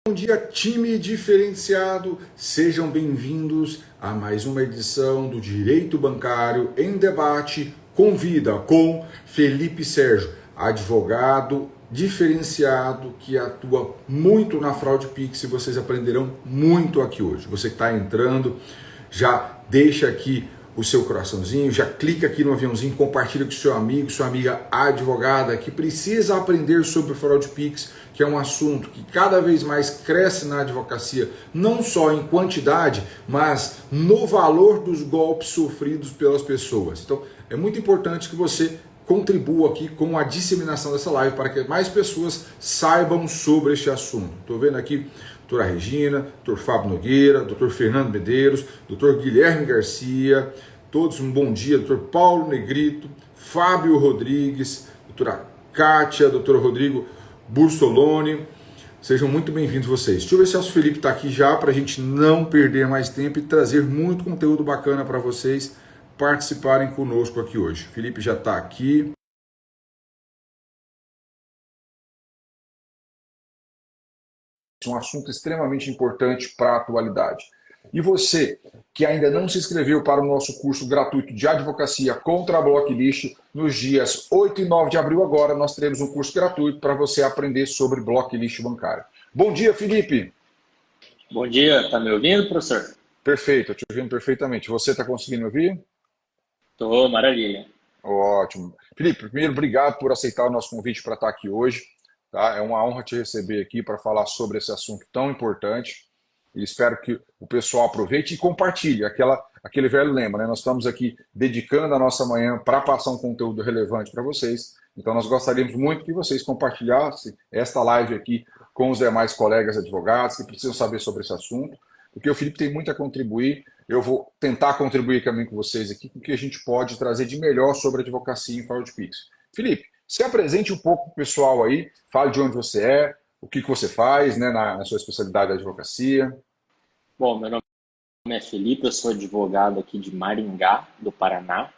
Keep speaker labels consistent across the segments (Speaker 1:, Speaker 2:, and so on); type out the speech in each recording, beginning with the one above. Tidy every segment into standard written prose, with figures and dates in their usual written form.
Speaker 1: Bom dia, time diferenciado. Sejam bem-vindos a mais uma edição do Direito Bancário em Debate. Convida com Felipe Sérgio, advogado diferenciado que atua muito na fraude Pix, e vocês aprenderão muito aqui hoje. Você que está entrando, já deixa aqui o seu coraçãozinho, já clica aqui no aviãozinho, compartilha com seu amigo, sua amiga advogada que precisa aprender sobre fraude Pix, que é um assunto que cada vez mais cresce na advocacia, não só em quantidade, mas no valor dos golpes sofridos pelas pessoas. Então, é muito importante que você contribua aqui com a disseminação dessa live para que mais pessoas saibam sobre este assunto. Estou vendo aqui doutora Regina, doutor Fábio Nogueira, doutor Fernando Medeiros, doutor Guilherme Garcia, todos um bom dia, doutor Paulo Negrito, Fábio Rodrigues, doutora Kátia, doutor Rodrigo Bursoloni, sejam muito bem-vindos vocês. Deixa eu ver se o Felipe está aqui já para a gente não perder mais tempo e trazer muito conteúdo bacana para vocês participarem conosco aqui hoje. Felipe já está aqui. Um assunto extremamente importante para a atualidade. E você que ainda não se inscreveu para o nosso curso gratuito de advocacia contra a blacklist, nos dias 8 e 9 de abril agora nós teremos um curso gratuito para você aprender sobre blacklist bancária. Bom dia, Felipe.
Speaker 2: Bom dia, está me ouvindo, professor?
Speaker 1: Perfeito, eu te ouvindo perfeitamente. Você está conseguindo me ouvir?
Speaker 2: Estou, maravilha.
Speaker 1: Ótimo. Felipe, primeiro, obrigado por aceitar o nosso convite para estar aqui hoje. Tá? É uma honra te receber aqui para falar sobre esse assunto tão importante. E espero que o pessoal aproveite e compartilhe aquele velho lema, né? Nós estamos aqui dedicando a nossa manhã para passar um conteúdo relevante para vocês. Então, nós gostaríamos muito que vocês compartilhassem esta live aqui com os demais colegas advogados que precisam saber sobre esse assunto, porque o Felipe tem muito a contribuir. Eu vou tentar contribuir também com vocês aqui com o que a gente pode trazer de melhor sobre advocacia em fraude Pix. Felipe, se apresente um pouco para o pessoal aí, fale de onde você é, o que você faz, né, na sua especialidade da advocacia.
Speaker 2: Bom, meu nome é Felipe, eu sou advogado aqui de Maringá, do Paraná,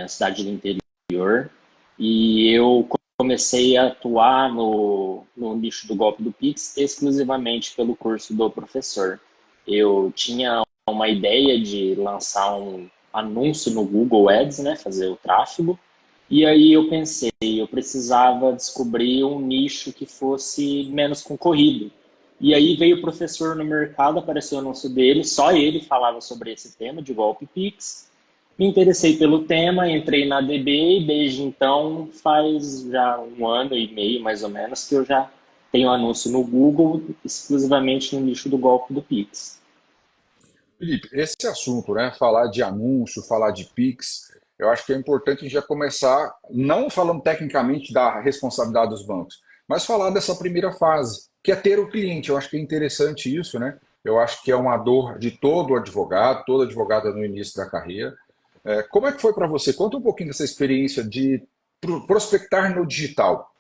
Speaker 2: cidade do interior, e eu comecei a atuar no nicho do golpe do Pix exclusivamente pelo curso do professor. Eu tinha uma ideia de lançar um anúncio no Google Ads, né, fazer o tráfego, e aí eu pensei, eu precisava descobrir um nicho que fosse menos concorrido. E aí veio o professor no mercado, apareceu o anúncio dele, só ele falava sobre esse tema de golpe Pix. Me interessei pelo tema, entrei na DB e desde então faz já 1 ano e meio, mais ou menos, que eu já tenho anúncio no Google exclusivamente no nicho do golpe do Pix.
Speaker 1: Felipe, esse assunto, né, falar de anúncio, falar de Pix, eu acho que é importante a gente já começar, não falando tecnicamente da responsabilidade dos bancos, mas falar dessa primeira fase, que é ter o cliente. Eu acho que é interessante isso, né? Eu acho que é uma dor de todo advogado, toda advogada no início da carreira. Como é que foi para você? Conta um pouquinho dessa experiência de prospectar no digital.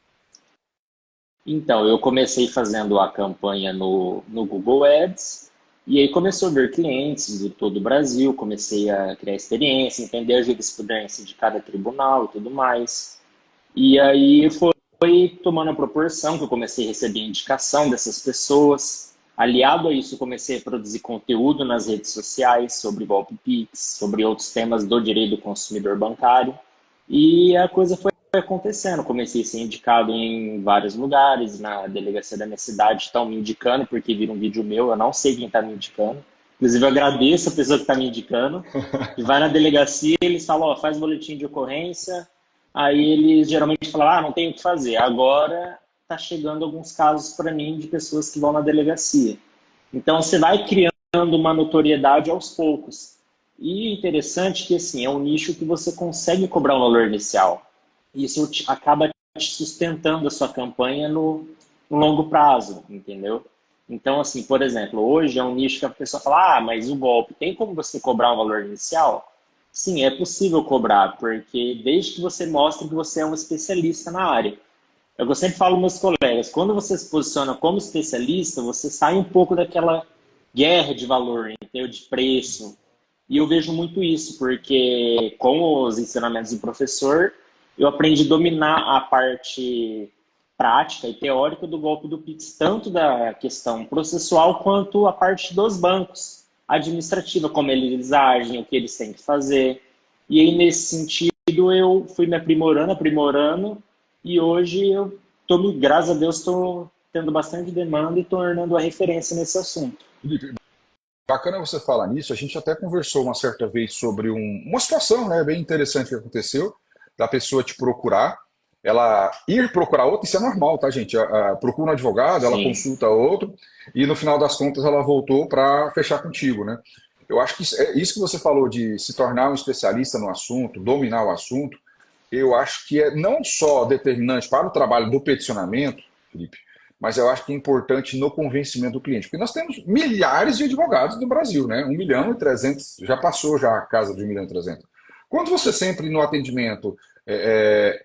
Speaker 2: Então, eu comecei fazendo a campanha no Google Ads, e aí começou a ver clientes de todo o Brasil, comecei a criar experiência, entender a jurisprudência de cada tribunal e tudo mais. E aí foi tomando a proporção que eu comecei a receber indicação dessas pessoas. Aliado a isso, eu comecei a produzir conteúdo nas redes sociais sobre golpe Pix, sobre outros temas do direito do consumidor bancário. E a coisa foi acontecendo. Comecei a ser indicado em vários lugares, na delegacia da minha cidade estão me indicando, porque viram um vídeo meu, eu não sei quem está me indicando. Inclusive, eu agradeço a pessoa que está me indicando. E vai na delegacia, eles falam, ó, faz boletim de ocorrência. Aí eles geralmente falam, não tem o que fazer. Agora está chegando alguns casos para mim de pessoas que vão na delegacia. Então, você vai criando uma notoriedade aos poucos. E interessante que, assim, é um nicho que você consegue cobrar um valor inicial. Isso acaba te sustentando a sua campanha no longo prazo, entendeu? Então, assim, por exemplo, hoje é um nicho que a pessoa fala, mas o golpe, tem como você cobrar um valor inicial? Sim, é possível cobrar, porque desde que você mostre que você é um especialista na área. É o que eu sempre falo aos meus colegas, quando você se posiciona como especialista, você sai um pouco daquela guerra de valor, entendeu? De preço. E eu vejo muito isso, porque com os ensinamentos do professor, eu aprendi a dominar a parte prática e teórica do golpe do Pix, tanto da questão processual quanto a parte dos bancos, administrativa, como eles agem, o que eles têm que fazer. E aí, nesse sentido, eu fui me aprimorando, aprimorando, e hoje graças a Deus, estou tendo bastante demanda e tornando a referência nesse assunto.
Speaker 1: Felipe, bacana você falar nisso. A gente até conversou uma certa vez sobre uma situação, né, bem interessante que aconteceu, da pessoa te procurar, ela ir procurar outro, isso é normal, tá, gente? Procura um advogado, ela
Speaker 2: Sim.
Speaker 1: consulta outro, e no final das contas ela voltou para fechar contigo, né? Eu acho que isso que você falou de se tornar um especialista no assunto, dominar o assunto, eu acho que é não só determinante para o trabalho do peticionamento, Felipe, mas eu acho que é importante no convencimento do cliente. Porque nós temos milhares de advogados no Brasil, né? 1.300.000, já passou já a casa de 1.300.000. Quando você sempre no atendimento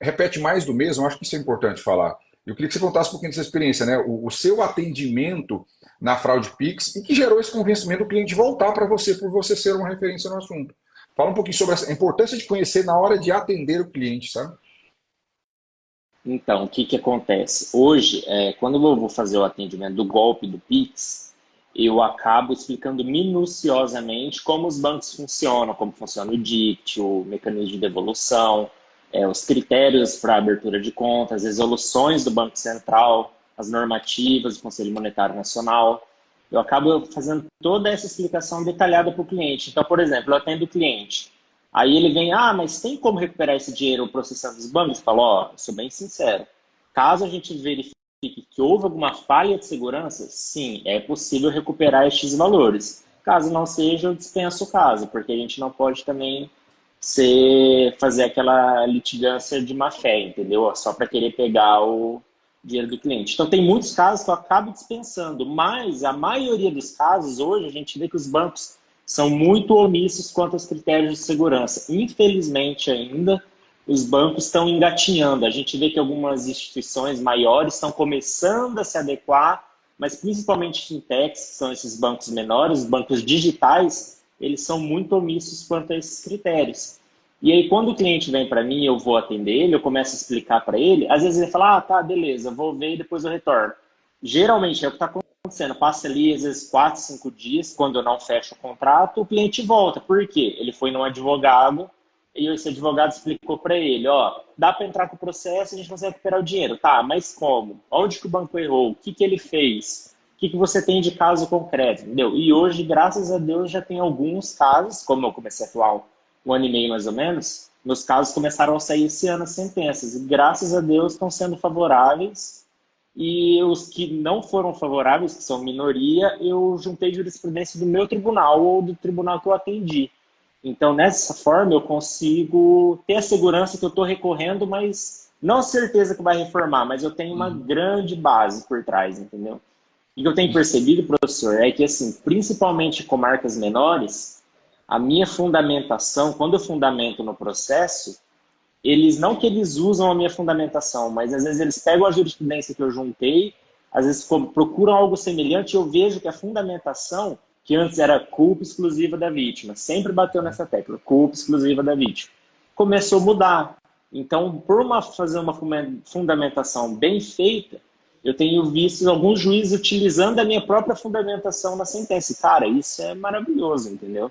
Speaker 1: repete mais do mesmo, eu acho que isso é importante falar. Eu queria que você contasse um pouquinho dessa experiência, né? O seu atendimento na fraude Pix e que gerou esse convencimento do cliente voltar para você por você ser uma referência no assunto. Fala um pouquinho sobre a importância de conhecer na hora de atender o cliente, sabe?
Speaker 2: Então, o que que acontece? Hoje, quando eu vou fazer o atendimento do golpe do Pix, eu acabo explicando minuciosamente como os bancos funcionam, como funciona o DICT, o mecanismo de devolução, os critérios para abertura de contas, as resoluções do Banco Central, as normativas do Conselho Monetário Nacional. Eu acabo fazendo toda essa explicação detalhada para o cliente. Então, por exemplo, eu atendo o cliente. Aí ele vem, mas tem como recuperar esse dinheiro processando os bancos? Eu falo, sou bem sincero. Caso a gente verifique que houve alguma falha de segurança, sim, é possível recuperar estes valores. Caso não seja, eu dispenso o caso, porque a gente não pode também fazer aquela litigância de má fé, entendeu? Só para querer pegar o dinheiro do cliente. Então, tem muitos casos que eu acabo dispensando, mas a maioria dos casos, hoje, a gente vê que os bancos são muito omissos quanto aos critérios de segurança. Infelizmente, ainda, os bancos estão engatinhando. A gente vê que algumas instituições maiores estão começando a se adequar, mas principalmente fintechs, que são esses bancos menores, os bancos digitais, eles são muito omissos quanto a esses critérios. E aí, quando o cliente vem para mim, eu vou atender ele, eu começo a explicar para ele, às vezes ele fala, tá, beleza, vou ver e depois eu retorno. Geralmente é o que está acontecendo, passa ali às vezes 4, 5 dias, quando eu não fecho o contrato, o cliente volta. Por quê? Ele foi num advogado e esse advogado explicou para ele, dá para entrar com o processo e a gente consegue recuperar o dinheiro. Tá, mas como? Onde que o banco errou? O que que ele fez? O que que você tem de caso concreto? Entendeu? E hoje, graças a Deus, já tem alguns casos, como eu comecei a atuar um ano e meio mais ou menos, meus casos começaram a sair esse ano as sentenças. E graças a Deus estão sendo favoráveis. E os que não foram favoráveis, que são minoria, eu juntei jurisprudência do meu tribunal ou do tribunal que eu atendi. Então, nessa forma, eu consigo ter a segurança que eu estou recorrendo, mas não a certeza que vai reformar, mas eu tenho uma
Speaker 1: Uhum.
Speaker 2: grande base por trás, entendeu? E o que eu tenho percebido, professor, é que, assim, principalmente com marcas menores, a minha fundamentação, quando eu fundamento no processo, eles não que eles usam a minha fundamentação, mas às vezes eles pegam a jurisprudência que eu juntei, às vezes procuram algo semelhante e eu vejo que a fundamentação, que antes era culpa exclusiva da vítima, sempre bateu nessa tecla, culpa exclusiva da vítima, começou a mudar. Então, fazer uma fundamentação bem feita, eu tenho visto alguns juízes utilizando a minha própria fundamentação na sentença. Cara, isso é maravilhoso, entendeu?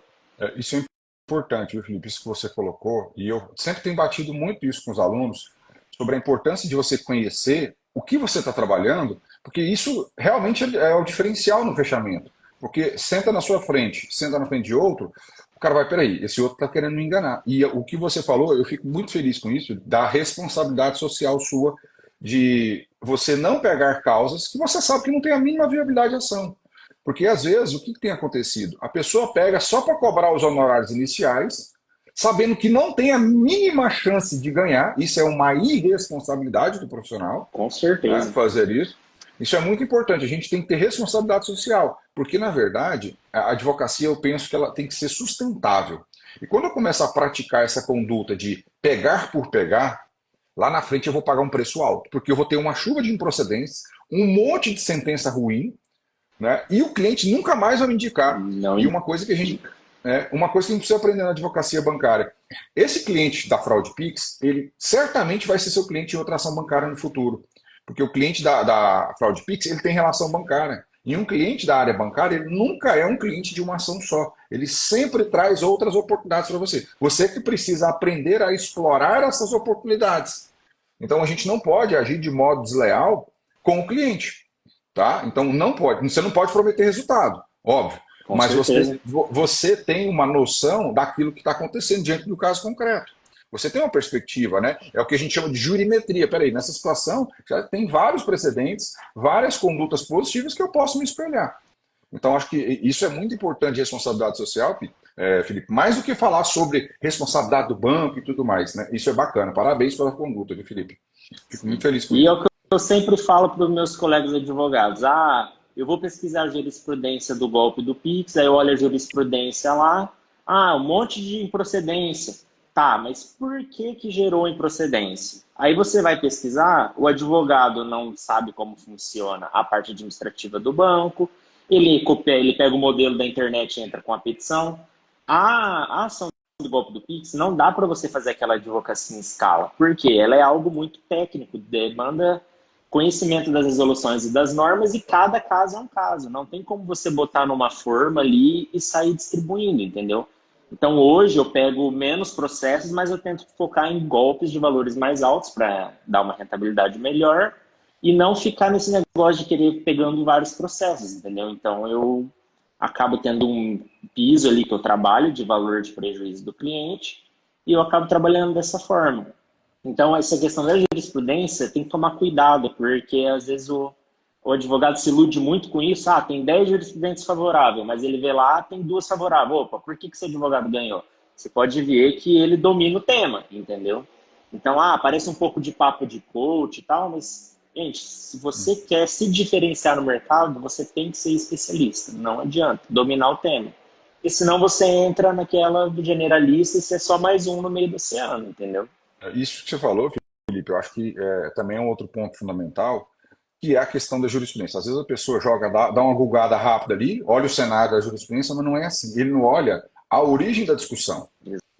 Speaker 1: Isso é importante, viu, Felipe? Isso que você colocou, e eu sempre tenho batido muito isso com os alunos, sobre a importância de você conhecer o que você está trabalhando, porque isso realmente é o diferencial no fechamento. Porque senta na sua frente, senta na frente de outro, o cara vai, peraí, esse outro está querendo me enganar. E o que você falou, eu fico muito feliz com isso, da responsabilidade social sua de você não pegar causas que você sabe que não tem a mínima viabilidade de ação. Porque às vezes o que tem acontecido? A pessoa pega só para cobrar os honorários iniciais, sabendo que não tem a mínima chance de ganhar, isso é uma irresponsabilidade do profissional,
Speaker 2: Com
Speaker 1: né,
Speaker 2: certeza.
Speaker 1: fazer isso. Isso é muito importante, a gente tem que ter responsabilidade social, porque na verdade a advocacia eu penso que ela tem que ser sustentável. E quando eu começo a praticar essa conduta de pegar por pegar, lá na frente eu vou pagar um preço alto, porque eu vou ter uma chuva de improcedentes, um monte de sentença ruim, né? E o cliente nunca mais vai me indicar.
Speaker 2: Não
Speaker 1: E uma coisa que a gente precisa aprender na advocacia bancária, esse cliente da fraude Pix, ele certamente vai ser seu cliente em outra ação bancária no futuro. Porque o cliente da FraudPix, ele tem relação bancária. E um cliente da área bancária, ele nunca é um cliente de uma ação só. Ele sempre traz outras oportunidades para você. Você que precisa aprender a explorar essas oportunidades. Então a gente não pode agir de modo desleal com o cliente. Tá? Então não pode. Você não pode prometer resultado, óbvio.
Speaker 2: Com
Speaker 1: Mas
Speaker 2: certeza.
Speaker 1: você tem uma noção daquilo que está acontecendo diante do caso concreto. Você tem uma perspectiva, né? É o que a gente chama de jurimetria. Peraí, nessa situação já tem vários precedentes, várias condutas positivas que eu posso me espelhar. Então, acho que isso é muito importante de responsabilidade social, Felipe, mais do que falar sobre responsabilidade do banco e tudo mais, né? Isso é bacana. Parabéns pela conduta, viu, Felipe? Fico muito feliz com
Speaker 2: E é
Speaker 1: isso.
Speaker 2: o que eu sempre falo para os meus colegas advogados. Eu vou pesquisar a jurisprudência do golpe do Pix, aí eu olho a jurisprudência lá. Um monte de improcedência. Tá, mas por que que gerou improcedência? Aí você vai pesquisar, o advogado não sabe como funciona a parte administrativa do banco, ele pega o modelo da internet e entra com a petição. A ação do golpe do Pix não dá para você fazer aquela advocacia em escala, porque ela é algo muito técnico, demanda conhecimento das resoluções e das normas, e cada caso é um caso. Não tem como você botar numa forma ali e sair distribuindo, entendeu? Então, hoje eu pego menos processos, mas eu tento focar em golpes de valores mais altos para dar uma rentabilidade melhor e não ficar nesse negócio de querer ir pegando vários processos, entendeu? Então, eu acabo tendo um piso ali que eu trabalho de valor de prejuízo do cliente e eu acabo trabalhando dessa forma. Então, essa questão da jurisprudência tem que tomar cuidado, porque às vezes o advogado se ilude muito com isso. Tem 10 jurisprudências favoráveis, mas ele vê lá, tem 2 favoráveis. Opa, por que esse advogado ganhou? Você pode ver que ele domina o tema, entendeu? Então, parece um pouco de papo de coach e tal, mas, gente, se você quer se diferenciar no mercado, você tem que ser especialista. Não adianta dominar o tema. Porque senão você entra naquela do generalista e você é só mais um no meio do oceano, entendeu?
Speaker 1: Isso que você falou, Felipe, eu acho que também é um outro ponto fundamental, que é a questão da jurisprudência. Às vezes a pessoa dá uma googada rápida ali, olha o cenário da jurisprudência, mas não é assim. Ele não olha a origem da discussão.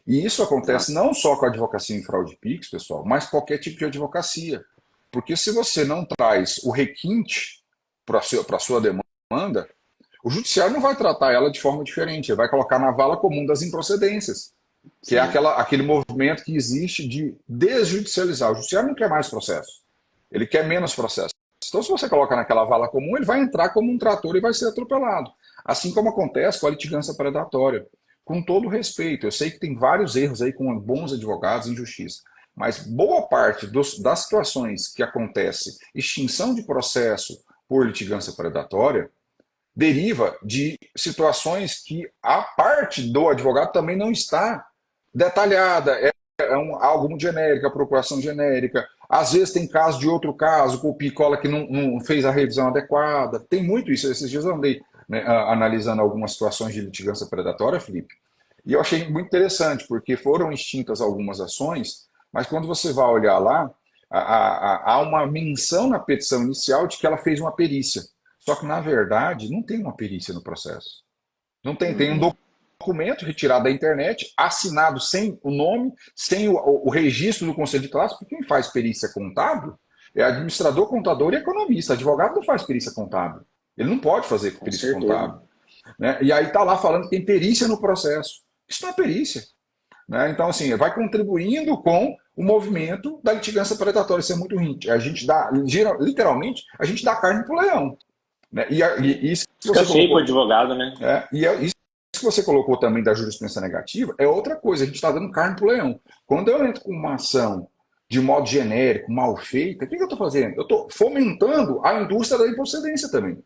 Speaker 1: E isso acontece
Speaker 2: Exato.
Speaker 1: não só com a advocacia em fraude PIX, pessoal, mas qualquer tipo de advocacia. Porque se você não traz o requinte para a sua demanda, o judiciário não vai tratar ela de forma diferente, ele vai colocar na vala comum das improcedências, que é
Speaker 2: Sim.
Speaker 1: aquele movimento que existe de desjudicializar. O judiciário não quer mais processo, ele quer menos processo. Então, se você coloca naquela vala comum, ele vai entrar como um trator e vai ser atropelado. Assim como acontece com a litigância predatória. Com todo respeito, eu sei que tem vários erros aí com bons advogados em justiça, mas boa parte das situações que acontece extinção de processo por litigância predatória deriva de situações que a parte do advogado também não está detalhada, algo muito genérico, a procuração genérica. Às vezes tem caso de outro caso, com o Picola que não fez a revisão adequada. Tem muito isso. Esses dias eu andei, né, analisando algumas situações de litigância predatória, Felipe, e eu achei muito interessante, porque foram extintas algumas ações, mas quando você vai olhar lá, há uma menção na petição inicial de que ela fez uma perícia. Só que, na verdade, não tem uma perícia no processo. Não tem um
Speaker 2: Uhum.
Speaker 1: documento retirado da internet, assinado sem o nome, sem o registro do Conselho de Classe, porque quem faz perícia contábil é administrador, contador e economista. Advogado não faz perícia contábil. Ele não pode fazer
Speaker 2: Com
Speaker 1: perícia
Speaker 2: certeza.
Speaker 1: contábil. Né? E aí está lá falando que tem perícia no processo. Isso não é perícia. Né? Então, assim, vai contribuindo com o movimento da litigância predatória. Isso é muito ruim. A gente dá, literalmente, a gente dá carne para o leão. Né? E isso que
Speaker 2: Fica
Speaker 1: você
Speaker 2: feio pro
Speaker 1: colocou,
Speaker 2: advogado, né?
Speaker 1: isso que você colocou também da jurisprudência negativa é outra coisa. A gente está dando carne para o leão. Quando eu entro com uma ação de modo genérico, mal feita, o que eu estou fazendo? Eu estou fomentando a indústria da improcedência também.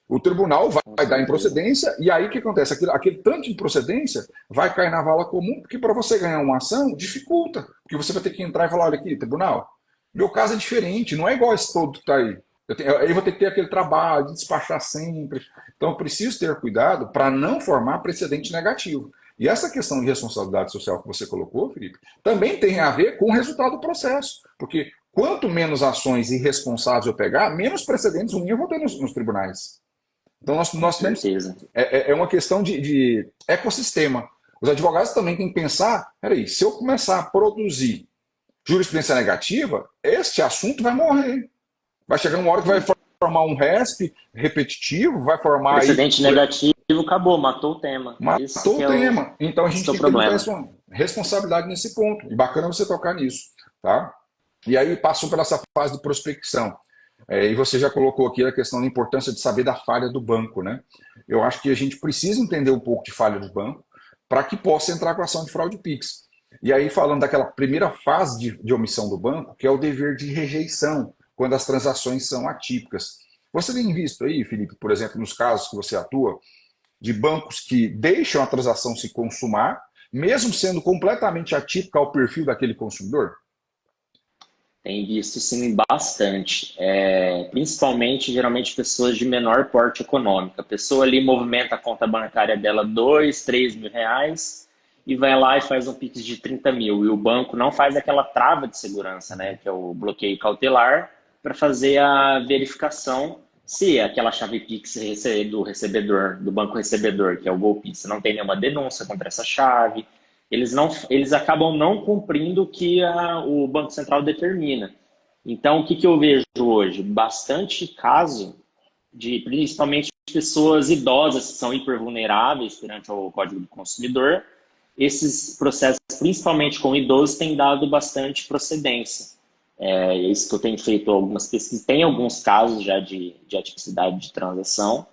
Speaker 1: O tribunal
Speaker 2: Com
Speaker 1: vai dar
Speaker 2: certeza.
Speaker 1: improcedência, e aí o que acontece? Aquele tanto de improcedência vai cair na vala comum, porque para você ganhar uma ação, dificulta. Porque você vai ter que entrar e falar: olha aqui, tribunal, meu caso é diferente, não é igual esse todo que está aí. Eu vou ter que ter aquele trabalho de despachar sempre. Então eu preciso ter cuidado para não formar precedente negativo. E essa questão de responsabilidade social que você colocou, Felipe, também tem a ver com o resultado do processo. Porque quanto menos ações irresponsáveis eu pegar, menos precedentes ruins eu vou ter nos tribunais. Então,
Speaker 2: Com
Speaker 1: nós temos.
Speaker 2: certeza.
Speaker 1: É uma questão de ecossistema. Os advogados também têm que pensar: peraí, se eu começar a produzir jurisprudência negativa, este assunto vai morrer. Vai chegar uma hora que vai formar um RESP repetitivo, vai formar aí.
Speaker 2: Precedente negativo, acabou, matou o tema. Esse
Speaker 1: Matou
Speaker 2: que
Speaker 1: o
Speaker 2: é
Speaker 1: tema. Então a
Speaker 2: esse
Speaker 1: gente
Speaker 2: que é o
Speaker 1: tem que ter muita
Speaker 2: problema.
Speaker 1: responsabilidade nesse ponto. E bacana você tocar nisso, tá? E aí passou pela essa fase de prospecção. E você já colocou aqui a questão da importância de saber da falha do banco, né? Eu acho que a gente precisa entender um pouco de falha do banco para que possa entrar com a ação de fraude Pix. E aí falando daquela primeira fase de omissão do banco, que é o dever de rejeição, quando as transações são atípicas. Você tem visto aí, Felipe, por exemplo, nos casos que você atua, de bancos que deixam a transação se consumar, mesmo sendo completamente atípica ao perfil daquele consumidor?
Speaker 2: Tem visto sim bastante, principalmente geralmente pessoas de menor porte econômico. A pessoa ali movimenta a conta bancária dela 2, 3 mil reais e vai lá e faz um Pix de 30 mil. E o banco não faz aquela trava de segurança, né, que é o bloqueio cautelar, para fazer a verificação se aquela chave Pix do recebedor, do banco recebedor, que é o golpista, não tem nenhuma denúncia contra essa chave. Eles acabam não cumprindo o que o Banco Central determina. Então, o que eu vejo hoje? Bastante caso de, principalmente, pessoas idosas que são hipervulneráveis perante o Código do Consumidor. Esses processos, principalmente com idosos, têm dado bastante procedência. É isso que eu tenho feito algumas pesquisas. Tem alguns casos já de atipicidade de transação.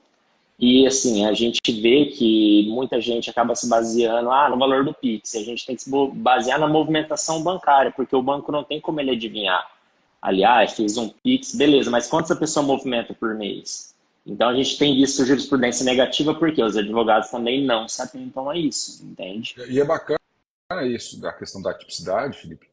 Speaker 2: E assim, a gente vê que muita gente acaba se baseando no valor do Pix. A gente tem que se basear na movimentação bancária, porque o banco não tem como ele adivinhar. Aliás, fiz um Pix, beleza, mas quantas a pessoa movimenta por mês? Então a gente tem visto jurisprudência negativa porque os advogados também não se atentam a isso, entende?
Speaker 1: E é bacana isso da questão da tipicidade, Felipe.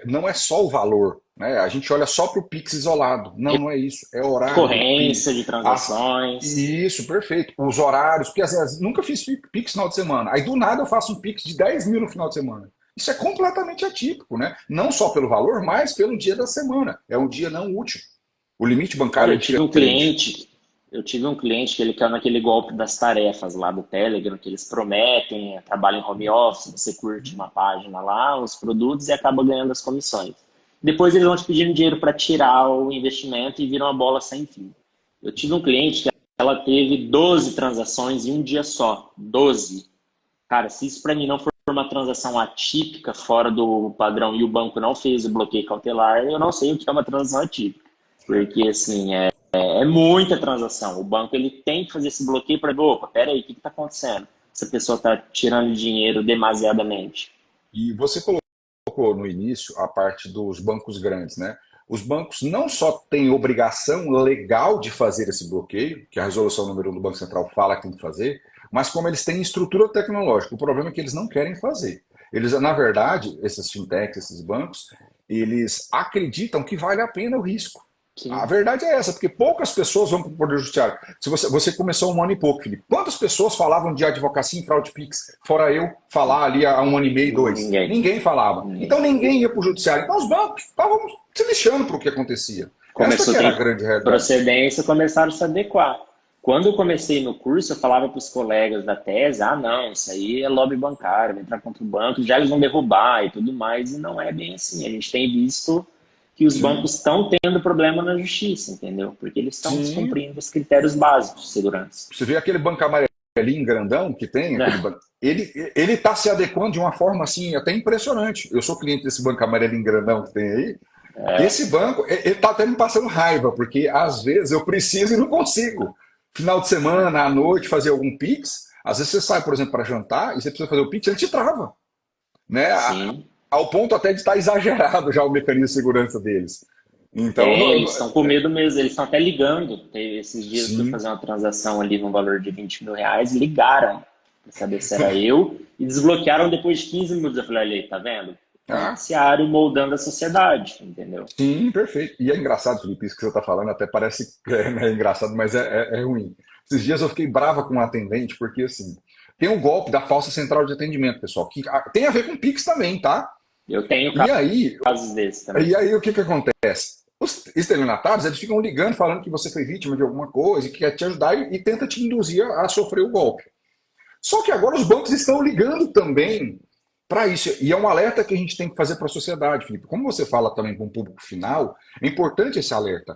Speaker 1: Não é só o valor, né? A gente olha só para o Pix isolado. Não, não é isso. É horário do
Speaker 2: Recorrência
Speaker 1: Pix.
Speaker 2: de transações.
Speaker 1: Isso, perfeito. Os horários, porque às vezes nunca fiz Pix no final de semana. Aí do nada eu faço um Pix de 10 mil no final de semana. Isso é completamente atípico, né? Não só pelo valor, mas pelo dia da semana. É um dia não útil. O limite bancário
Speaker 2: Olha,
Speaker 1: é diferente.
Speaker 2: eu tive um cliente que ele caiu naquele golpe das tarefas lá do Telegram, que eles prometem, trabalha em home office, você curte uma página lá, os produtos e acaba ganhando as comissões. Depois eles vão te pedindo dinheiro para tirar o investimento e viram uma bola sem fim. Eu tive um cliente que ela teve 12 transações em um dia só. 12. Cara, se isso para mim não for uma transação atípica, fora do padrão, e o banco não fez o bloqueio cautelar, eu não sei o que é uma transação atípica. Porque, assim, é muita transação. O banco ele tem que fazer esse bloqueio para ver, opa, peraí, o que está acontecendo? Essa pessoa está tirando dinheiro demasiadamente.
Speaker 1: E você colocou no início a parte dos bancos grandes, né? Os bancos não só têm obrigação legal de fazer esse bloqueio, que a resolução número 1 do Banco Central fala que tem que fazer, mas como eles têm estrutura tecnológica. O problema é que eles não querem fazer. Eles, na verdade, esses fintechs, esses bancos, eles acreditam que vale a pena o risco. A
Speaker 2: Sim.
Speaker 1: verdade é essa, porque poucas pessoas vão para o Poder Judiciário. Se você começou um ano e pouco, Felipe, quantas pessoas falavam de advocacia em fraude Pix, fora eu falar ali há um ano e meio, dois?
Speaker 2: Ninguém.
Speaker 1: Ninguém falava.
Speaker 2: Ninguém.
Speaker 1: Então ninguém ia para o Judiciário. Então os bancos estavam se lixando para o que acontecia. Essa
Speaker 2: Começou
Speaker 1: que
Speaker 2: a
Speaker 1: era a
Speaker 2: ter
Speaker 1: grande realidade.
Speaker 2: procedência, começaram a se adequar. Quando eu comecei no curso, eu falava para os colegas da tese, não, isso aí é lobby bancário, vai entrar contra o banco, já eles vão derrubar e tudo mais, e não é bem assim. A gente tem visto que os
Speaker 1: Sim,
Speaker 2: bancos estão tendo problema na justiça, entendeu? Porque eles estão
Speaker 1: sim.
Speaker 2: descumprindo os critérios básicos de segurança.
Speaker 1: Você vê aquele banco amarelinho grandão que tem, aquele banco, ele está se adequando de uma forma assim até impressionante. Eu sou cliente desse banco amarelinho grandão que tem aí. Esse banco, ele está até me passando raiva, porque às vezes eu preciso e não consigo. Final de semana, à noite, fazer algum Pix. Às vezes você sai, por exemplo, para jantar e você precisa fazer o Pix, ele te trava. Né?
Speaker 2: Sim,
Speaker 1: Ao ponto até de estar exagerado já o mecanismo de segurança deles. Então,
Speaker 2: eles estão com medo mesmo, eles estão até ligando. Esses dias eu fui
Speaker 1: sim.
Speaker 2: fazer uma transação ali no valor de 20 mil reais, ligaram para saber se era eu e desbloquearam depois de 15 minutos. Eu falei, olha aí, tá vendo? O
Speaker 1: Ah,
Speaker 2: noticiário moldando a sociedade, entendeu?
Speaker 1: sim, perfeito. E é engraçado, Felipe, isso que você está falando, até parece que é engraçado, mas é ruim. Esses dias eu fiquei brava com um atendente, porque assim, tem o golpe da falsa central de atendimento, pessoal, que tem a ver com Pix também, tá?
Speaker 2: Eu tenho
Speaker 1: E aí,
Speaker 2: casos desses também.
Speaker 1: o que que acontece? Os estelionatários, eles ficam ligando, falando que você foi vítima de alguma coisa, e que quer te ajudar e tenta te induzir a sofrer o golpe. Só que agora os bancos estão ligando também para isso. E é um alerta que a gente tem que fazer para a sociedade, Felipe. Como você fala também com o público final, é importante esse alerta.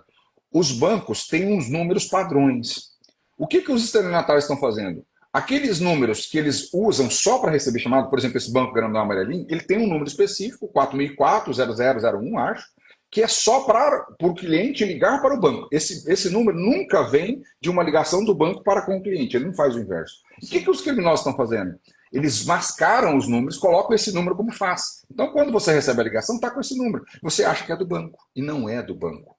Speaker 1: os bancos têm uns números padrões. O que os estelionatários estão fazendo? Aqueles números que eles usam só para receber chamada, por exemplo, esse banco grandão amarelinho, ele tem um número específico, 4004, 0001, acho, que é só para o cliente ligar para o banco. Esse número nunca vem de uma ligação do banco para com o cliente, ele não faz o inverso. O que os criminosos estão fazendo? Eles mascaram os números, colocam esse número como face. Então, quando você recebe a ligação, está com esse número. Você acha que é do banco, e não é do banco.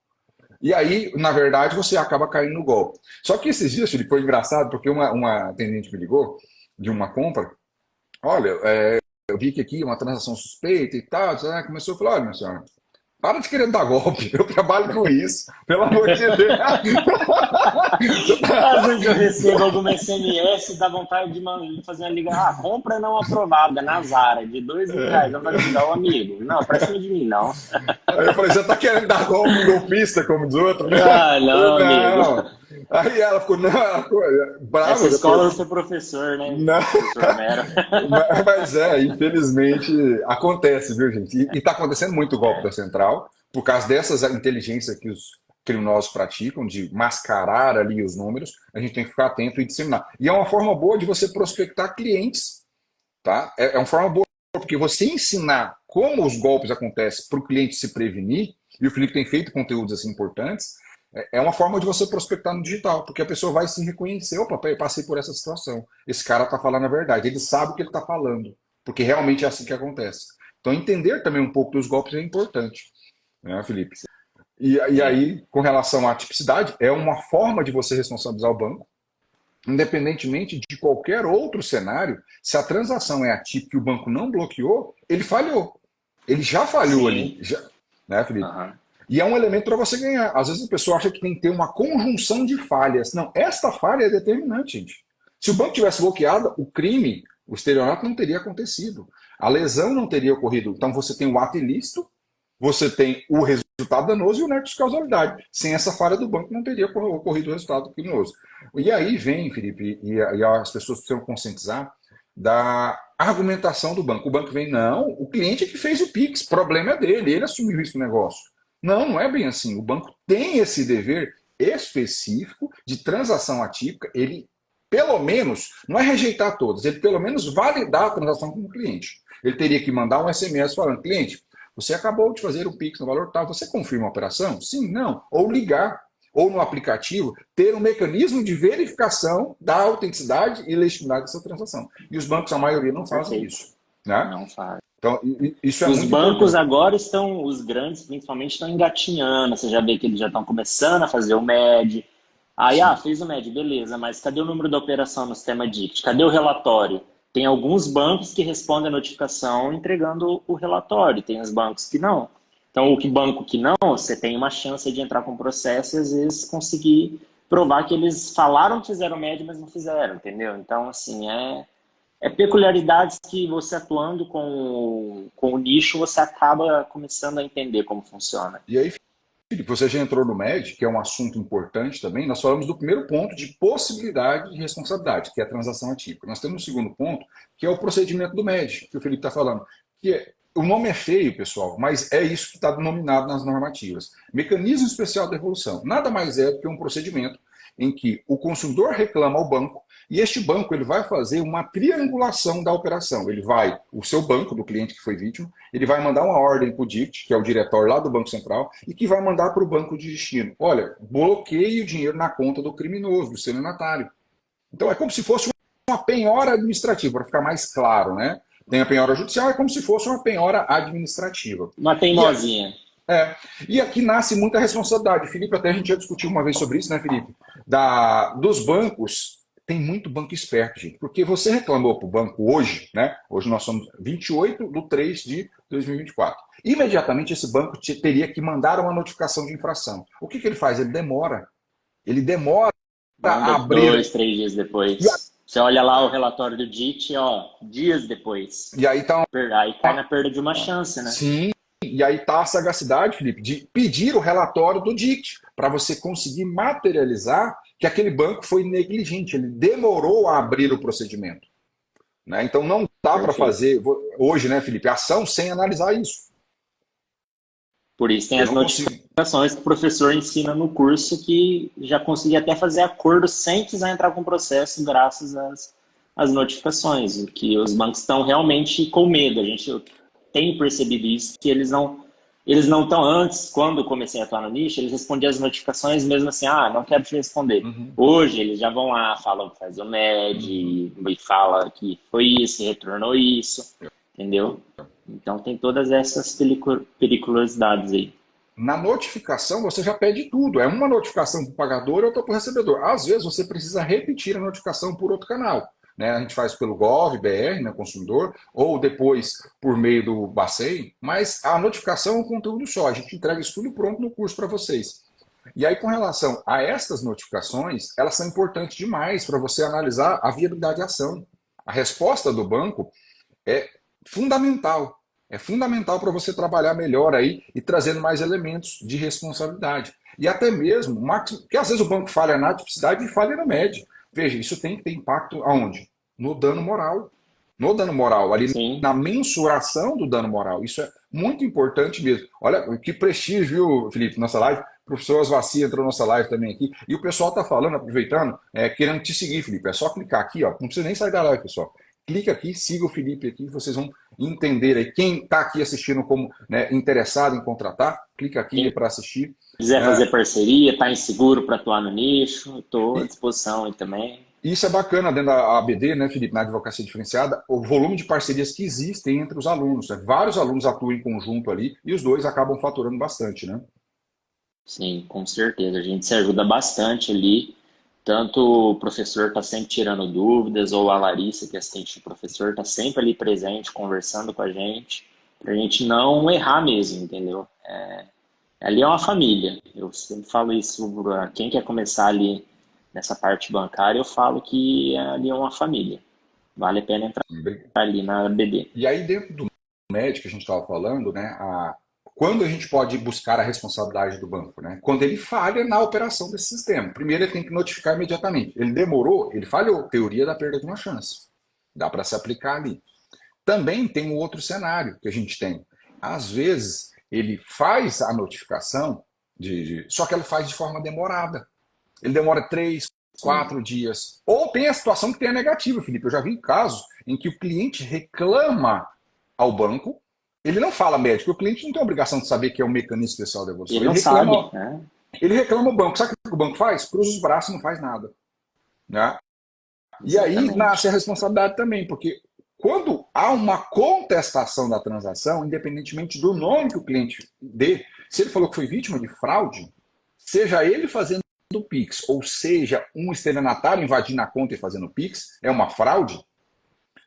Speaker 1: E aí, na verdade, você acaba caindo no golpe. Só que esses dias, Felipe, foi engraçado, porque uma atendente me ligou de uma compra. Olha, eu vi que aqui uma transação suspeita e tal. Começou a falar, olha, minha senhora, para de querer dar golpe, eu trabalho com isso, pelo amor de Deus.
Speaker 2: Às vezes eu recebo alguma SMS, dá vontade de fazer uma ligação. Ah, compra não aprovada na Zara, de R$ 2.000. Eu falei, não, amigo, não, pra cima de mim, não.
Speaker 1: Aí eu falei, você tá querendo dar golpe golpista, como diz outro?
Speaker 2: Ah, não,
Speaker 1: Não.
Speaker 2: amigo.
Speaker 1: Aí ela ficou, não, ela ficou brava.
Speaker 2: Essa escola eu sou professor, né?
Speaker 1: Não.
Speaker 2: Professor Mero.
Speaker 1: Mas infelizmente acontece, viu, gente? E está acontecendo muito o golpe da Central, por causa dessas inteligências que os criminosos praticam, de mascarar ali os números, a gente tem que ficar atento e disseminar. E é uma forma boa de você prospectar clientes, tá? É uma forma boa, porque você ensinar como os golpes acontecem para o cliente se prevenir, e o Felipe tem feito conteúdos assim importantes, é uma forma de você prospectar no digital, porque a pessoa vai se reconhecer, opa, eu passei por essa situação, esse cara está falando a verdade, ele sabe o que ele está falando, porque realmente é assim que acontece. Então entender também um pouco dos golpes é importante, né, Felipe? E
Speaker 2: Sim.
Speaker 1: aí, com relação à tipicidade, é uma forma de você responsabilizar o banco, independentemente de qualquer outro cenário, se a transação é atípica e o banco não bloqueou, ele falhou. Ele já falhou ali,
Speaker 2: Sim.
Speaker 1: já, né, Felipe?
Speaker 2: Aham.
Speaker 1: E é um elemento para você ganhar. Às vezes a pessoa acha que tem que ter uma conjunção de falhas. Não, esta falha é determinante, gente. Se o banco tivesse bloqueado, o crime, o estelionato não teria acontecido. A lesão não teria ocorrido. Então você tem o ato ilícito, você tem o resultado danoso e o nexo de causalidade. Sem essa falha do banco não teria ocorrido o resultado criminoso. E aí vem, Felipe, e as pessoas precisam conscientizar da argumentação do banco. O banco vem, não, o cliente é que fez o Pix, o problema é dele, ele assumiu isso no negócio. Não, não é bem assim. O banco tem esse dever específico de transação atípica, ele, pelo menos, não é rejeitar todas, ele pelo menos validar a transação com o cliente. Ele teria que mandar um SMS falando, cliente, você acabou de fazer um Pix no valor tal, você confirma a operação? Sim, não. Ou ligar, ou no aplicativo, ter um mecanismo de verificação da autenticidade e legitimidade dessa transação. E os bancos, a maioria, não fazem
Speaker 2: Perfeito.
Speaker 1: isso. Né?
Speaker 2: Não faz.
Speaker 1: Então, isso é
Speaker 2: Os
Speaker 1: muito
Speaker 2: bancos
Speaker 1: importante.
Speaker 2: agora estão, os grandes principalmente, estão engatinhando. Você já vê que eles já estão começando a fazer o MED. Aí,
Speaker 1: Sim.
Speaker 2: fez o MED, beleza, mas cadê o número da operação no sistema DICT? Cadê o relatório? Tem alguns bancos que respondem a notificação entregando o relatório, tem os bancos que não. Então, banco que não, você tem uma chance de entrar com processo e às vezes conseguir provar que eles falaram que fizeram MED, mas não fizeram, entendeu? Então, assim, é peculiaridades que você atuando com o nicho, você acaba começando a entender como funciona.
Speaker 1: E aí, Felipe, você já entrou no MED, que é um assunto importante também. Nós falamos do primeiro ponto de possibilidade de responsabilidade, que é a transação atípica. Nós temos o segundo ponto, que é o procedimento do MED, que o Felipe está falando. O nome é feio, pessoal, mas é isso que está denominado nas normativas. Mecanismo especial de devolução. Nada mais é do que um procedimento em que o consumidor reclama ao banco e este banco ele vai fazer uma triangulação da operação. Ele vai, o seu banco, do cliente que foi vítima, ele vai mandar uma ordem para o DICT, que é o diretório lá do Banco Central, e que vai mandar para o banco de destino. Olha, bloqueie o dinheiro na conta do criminoso, do estelionatário. Então é como se fosse uma penhora administrativa, para ficar mais claro, né? Tem a penhora judicial, é como se fosse uma penhora administrativa.
Speaker 2: Uma teimosinha.
Speaker 1: E aqui nasce muita responsabilidade. Felipe, até a gente já discutiu uma vez sobre isso, né, Felipe? Dos bancos, tem muito banco esperto, gente. Porque você reclamou para o banco hoje, né? Hoje nós somos 28/3/2024. Imediatamente esse banco teria que mandar uma notificação de infração. O que ele faz? Ele demora. Ele demora a
Speaker 2: Manda
Speaker 1: abrir.
Speaker 2: 2, 3 dias depois. Você olha lá o relatório do DIT, dias depois.
Speaker 1: E aí tá
Speaker 2: Aí cai na perda de uma chance, né?
Speaker 1: Sim, e aí está a sagacidade, Felipe, de pedir o relatório do DICT, para você conseguir materializar que aquele banco foi negligente, ele demorou a abrir o procedimento. Né? Então não dá para
Speaker 2: Perfeito.
Speaker 1: fazer hoje, né, Felipe, ação sem analisar isso.
Speaker 2: Por isso tem
Speaker 1: Eu
Speaker 2: as
Speaker 1: não consigo.
Speaker 2: notificações que o professor ensina no curso que já consegui até fazer acordo sem precisar entrar com processo, graças às notificações, que os bancos estão realmente com medo. A gente tem percebido isso, que eles não estão antes, quando eu comecei a atuar no nicho, eles respondiam as notificações mesmo assim, não quero te responder.
Speaker 1: Uhum,
Speaker 2: Hoje eles já vão lá, falam que faz o
Speaker 1: uhum.
Speaker 2: MED, e fala que foi isso, retornou isso, entendeu? Então tem todas essas periculosidades aí.
Speaker 1: Na notificação, você já pede tudo. É uma notificação para o pagador e outra para o recebedor. Às vezes, você precisa repetir a notificação por outro canal. Né? A gente faz pelo Gov, BR, né, consumidor, ou depois por meio do Bacen, mas a notificação é um conteúdo só. A gente entrega isso tudo pronto no curso para vocês. E aí, com relação a estas notificações, elas são importantes demais para você analisar a viabilidade da ação. A resposta do banco é fundamental. É fundamental para você trabalhar melhor aí e trazendo mais elementos de responsabilidade. E até mesmo, porque às vezes o banco falha na tipicidade e falha no médio. Veja, isso tem que ter impacto aonde? No dano moral. No dano moral, ali
Speaker 2: Sim,
Speaker 1: na mensuração do dano moral. Isso é muito importante mesmo. Olha, que prestígio, viu, Felipe, nossa live. O professor Osvaci entrou na nossa live também aqui. E o pessoal está falando, aproveitando, querendo te seguir, Felipe. É só clicar aqui, ó. Não precisa nem sair da live, pessoal. Clica aqui, siga o Felipe aqui, vocês vão entender aí. Quem está aqui assistindo como, né, interessado em contratar, clica aqui
Speaker 2: quem
Speaker 1: para assistir.
Speaker 2: quiser
Speaker 1: É,
Speaker 2: fazer parceria, tá inseguro para atuar no nicho, estou à
Speaker 1: e
Speaker 2: disposição aí também.
Speaker 1: isso é bacana dentro da ABD, né, Felipe, na advocacia diferenciada, o volume de parcerias que existem entre os alunos. Né? Vários alunos atuam em conjunto ali e os dois acabam faturando bastante, né?
Speaker 2: Sim, com certeza. A gente se ajuda bastante ali. Tanto o professor está sempre tirando dúvidas, ou a Larissa, que é assistente do professor, está sempre ali presente, conversando com a gente, para a gente não errar mesmo, entendeu? Ali é uma família. Eu sempre falo isso para quem quer começar ali nessa parte bancária, eu falo que ali é uma família. Vale a pena entrar ali na BD.
Speaker 1: E aí, dentro do médico que a gente estava falando, né, quando a gente pode buscar a responsabilidade do banco? Né? Quando ele falha na operação desse sistema. Primeiro, ele tem que notificar imediatamente. Ele demorou, ele falhou. Teoria da perda de uma chance. Dá para se aplicar ali. Também tem um outro cenário que a gente tem. Às vezes, ele faz a notificação, só que ele faz de forma demorada. Ele demora 3, 4 dias. Ou tem a situação que tem a negativa, Felipe. Eu já vi casos em que o cliente reclama ao banco. Ele não fala médico, o cliente não tem a obrigação de saber que é um mecanismo especial de
Speaker 2: Ele
Speaker 1: evolução.
Speaker 2: não sabe, né?
Speaker 1: Ele reclama o banco. Sabe o que o banco faz? Cruza os braços e não faz nada. Né? E aí nasce a
Speaker 2: Exatamente.
Speaker 1: responsabilidade também, porque quando há uma contestação da transação, independentemente do nome que o cliente dê, se ele falou que foi vítima de fraude, seja ele fazendo o Pix, ou seja, um estelionatário invadindo a conta e fazendo o Pix, é uma fraude,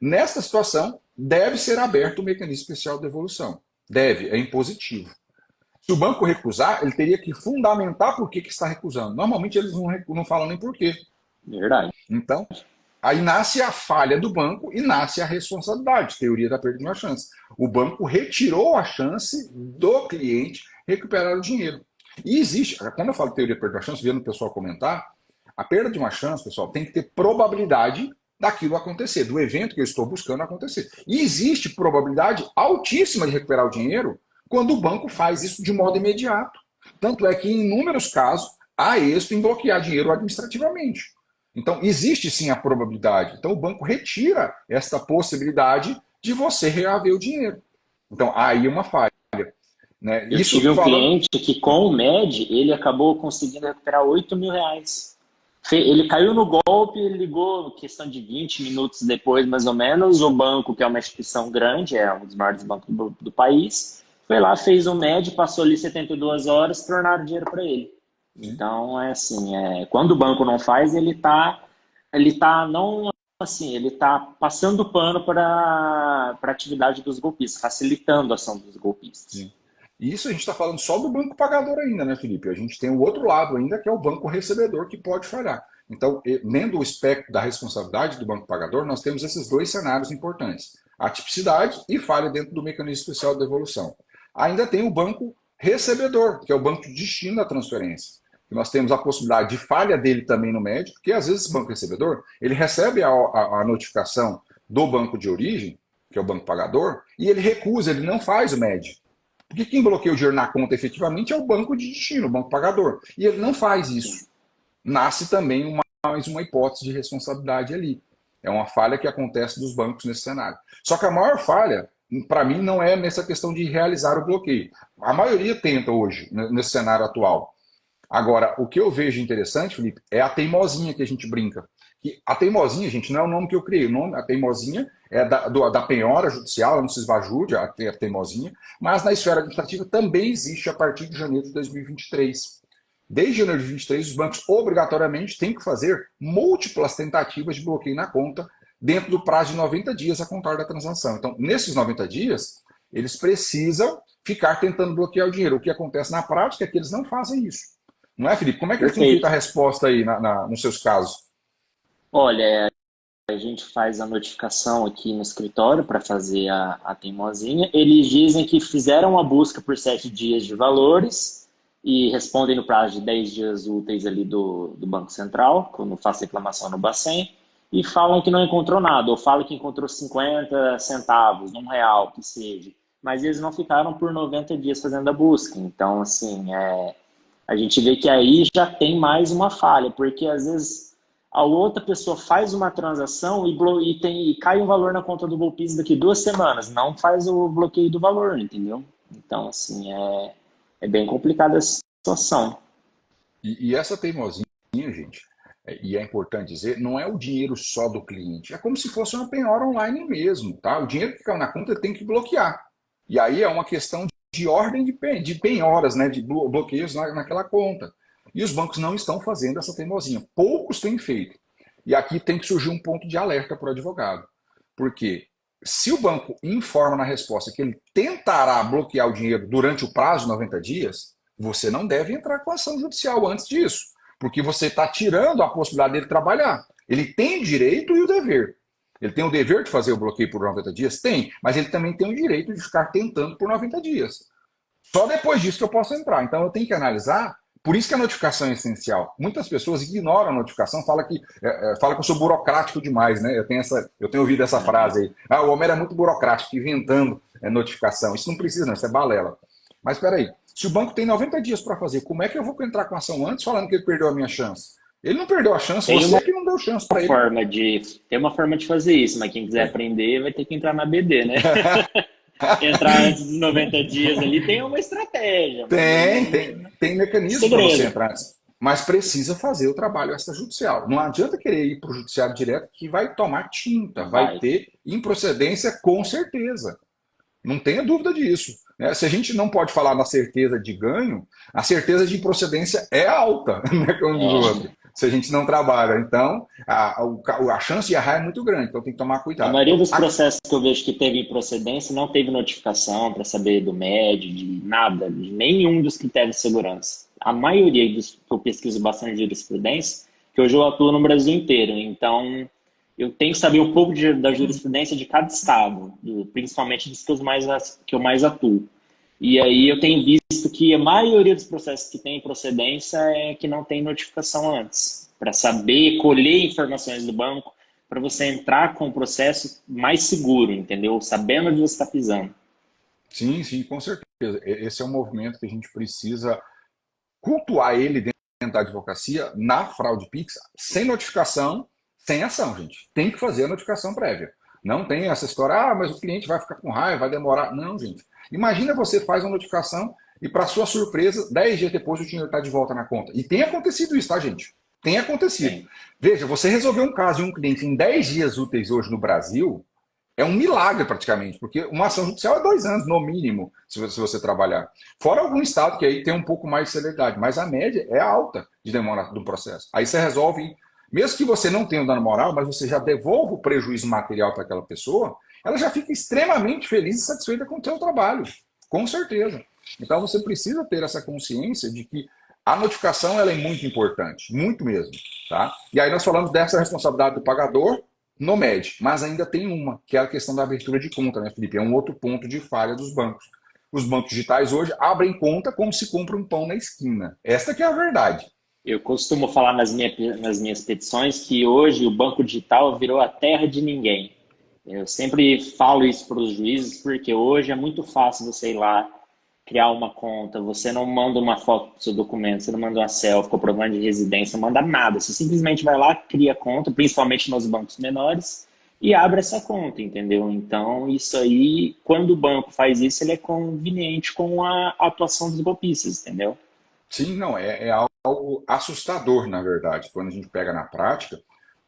Speaker 1: nessa situação deve ser aberto o mecanismo especial de devolução. Deve, é impositivo. Se o banco recusar, ele teria que fundamentar por que está recusando. Normalmente eles não falam nem por quê.
Speaker 2: Verdade.
Speaker 1: Então, aí nasce a falha do banco e nasce a responsabilidade, teoria da perda de uma chance. O banco retirou a chance do cliente recuperar o dinheiro. E existe, quando eu falo teoria da perda de uma chance, vendo o pessoal comentar, a perda de uma chance, pessoal, tem que ter probabilidade daquilo acontecer, do evento que eu estou buscando acontecer. E existe probabilidade altíssima de recuperar o dinheiro quando o banco faz isso de modo imediato. Tanto é que, em inúmeros casos, há êxito em bloquear dinheiro administrativamente. Então, existe sim a probabilidade. Então, o banco retira esta possibilidade de você reaver o dinheiro. Então, aí é uma falha. Né?
Speaker 2: Eu
Speaker 1: Isso
Speaker 2: tive um
Speaker 1: falando.
Speaker 2: cliente que, com o MED, ele acabou conseguindo recuperar R$ 8.000. Ele caiu no golpe, ele ligou questão de 20 minutos depois, mais ou menos. O banco, que é uma instituição grande, é um dos maiores bancos do país, foi lá, fez o MED, passou ali 72 horas, tornaram o dinheiro para ele. Então, é assim, quando o banco não faz, ele tá não assim, ele tá passando pano para a atividade dos golpistas, facilitando a ação dos golpistas.
Speaker 1: Sim. E isso a gente está falando só do banco pagador ainda, né, Felipe? A gente tem o outro lado ainda, que é o banco recebedor, que pode falhar. Então, dentro do espectro da responsabilidade do banco pagador, nós temos esses dois cenários importantes: a tipicidade e falha dentro do mecanismo especial de devolução. Ainda tem o banco recebedor, que é o banco de destino da transferência. Nós temos a possibilidade de falha dele também no médico, porque às vezes esse banco recebedor, ele recebe a notificação do banco de origem, que é o banco pagador, e ele recusa, ele não faz o médico. Porque quem bloqueia o dinheiro na conta efetivamente é o banco de destino, o banco pagador. E ele não faz isso. Nasce também mais uma hipótese de responsabilidade ali. É uma falha que acontece dos bancos nesse cenário. Só que a maior falha, para mim, não é nessa questão de realizar o bloqueio. A maioria tenta hoje, nesse cenário atual. Agora, o que eu vejo interessante, Felipe, é a teimosinha que a gente brinca. E a teimosinha, gente, não é o nome que eu criei. O nome, a teimosinha é da penhora judicial, não se esvajude a teimosinha, mas na esfera administrativa também existe a partir de janeiro de 2023. Desde janeiro de 2023, os bancos obrigatoriamente têm que fazer múltiplas tentativas de bloqueio na conta dentro do prazo de 90 dias a contar da transação. Então, nesses 90 dias, eles precisam ficar tentando bloquear o dinheiro. O que acontece na prática é que eles não fazem isso. Não é, Felipe? Como é que eles têm feito a resposta aí nos seus casos?
Speaker 2: Olha, a gente faz a notificação aqui no escritório para fazer a teimosinha. Eles dizem que fizeram a busca por 7 dias de valores e respondem no prazo de 10 dias úteis ali do Banco Central, quando faço reclamação no Bacen, e falam que não encontrou nada, ou falam que encontrou 50 centavos, R$ 1, que seja. Mas eles não ficaram por 90 dias fazendo a busca. Então, assim, a gente vê que aí já tem mais uma falha, porque às vezes a outra pessoa faz uma transação e cai um valor na conta do golpista daqui 2 semanas, não faz o bloqueio do valor, entendeu? Então, assim, é bem complicada a situação.
Speaker 1: E essa teimosinha, gente, e é importante dizer, não é o dinheiro só do cliente, é como se fosse uma penhora online mesmo, tá? O dinheiro que caiu na conta tem que bloquear. E aí é uma questão de ordem de penhoras, né, de bloqueios naquela conta. E os bancos não estão fazendo essa teimosinha. Poucos têm feito. E aqui tem que surgir um ponto de alerta para o advogado. Porque se o banco informa na resposta que ele tentará bloquear o dinheiro durante o prazo de 90 dias, você não deve entrar com ação judicial antes disso. Porque você está tirando a possibilidade dele trabalhar. Ele tem o direito e o dever. Ele tem o dever de fazer o bloqueio por 90 dias? Tem. Mas ele também tem o direito de ficar tentando por 90 dias. Só depois disso que eu posso entrar. Então eu tenho que analisar. Por isso que a notificação é essencial. Muitas pessoas ignoram a notificação, falam que eu sou burocrático demais, né? Eu tenho ouvido essa frase aí. Ah, o homem era muito burocrático, inventando notificação. Isso não precisa, não, isso é balela. Mas espera aí, se o banco tem 90 dias para fazer, como é que eu vou entrar com ação antes falando que ele perdeu a minha chance? Ele não perdeu a chance, você que não deu chance para ele.
Speaker 2: Tem uma forma de fazer isso, mas quem quiser aprender vai ter que entrar na BD, né? Entrar antes dos 90 dias ali tem uma estratégia.
Speaker 1: Tem mecanismo para você entrar antes. Mas precisa fazer o trabalho extrajudicial. Não adianta querer ir para o judiciário direto que vai tomar tinta, vai ter improcedência com certeza. Não tenha dúvida disso. Né? Se a gente não pode falar na certeza de ganho, a certeza de improcedência é alta, né, como diz o outro, se a gente não trabalha. Então, a chance de errar é muito grande, então tem que tomar cuidado.
Speaker 2: A maioria dos processos que eu vejo que teve improcedência não teve notificação para saber do MED, de nada, de nenhum dos critérios de segurança. A maioria dos que eu pesquiso bastante de jurisprudência, que hoje eu atuo no Brasil inteiro, então eu tenho que saber um pouco da jurisprudência de cada estado, principalmente dos que eu mais atuo. E aí eu tenho visto que a maioria dos processos que tem procedência é que não tem notificação antes, para saber colher informações do banco, para você entrar com o processo mais seguro, entendeu? Sabendo onde você está pisando.
Speaker 1: Sim, com certeza. Esse é um movimento que a gente precisa cultuar ele dentro da advocacia na fraude Pix, sem notificação, sem ação, gente. Tem que fazer a notificação prévia. Não tem essa história, mas o cliente vai ficar com raiva, vai demorar. Não, gente. Imagina você faz uma notificação e, para sua surpresa, 10 dias depois o dinheiro está de volta na conta. E tem acontecido isso, tá, gente? Tem acontecido. Sim. Veja, você resolveu um caso de um cliente em 10 dias úteis hoje no Brasil, é um milagre praticamente, porque uma ação judicial é 2 anos, no mínimo, se você trabalhar. Fora algum estado que aí tem um pouco mais de celeridade, mas a média é alta de demora do processo. Aí você resolve, mesmo que você não tenha o dano moral, mas você já devolva o prejuízo material para aquela pessoa, ela já fica extremamente feliz e satisfeita com o seu trabalho, com certeza. Então você precisa ter essa consciência de que a notificação ela é muito importante, muito mesmo. Tá? E aí nós falamos dessa responsabilidade do pagador no MED, mas ainda tem uma, que é a questão da abertura de conta, né, Felipe? É um outro ponto de falha dos bancos. Os bancos digitais hoje abrem conta como se compra um pão na esquina. Esta que é a verdade.
Speaker 2: Eu costumo falar nas minhas petições que hoje o banco digital virou a terra de ninguém. Eu sempre falo isso para os juízes, porque hoje é muito fácil você ir lá criar uma conta, você não manda uma foto do seu documento, você não manda uma selfie, comprovante de residência, não manda nada. Você simplesmente vai lá, cria conta, principalmente nos bancos menores, e abre essa conta, entendeu? Então, isso aí, quando o banco faz isso, ele é conveniente com a atuação dos golpistas, entendeu?
Speaker 1: Sim, não, é algo assustador, na verdade, quando a gente pega na prática,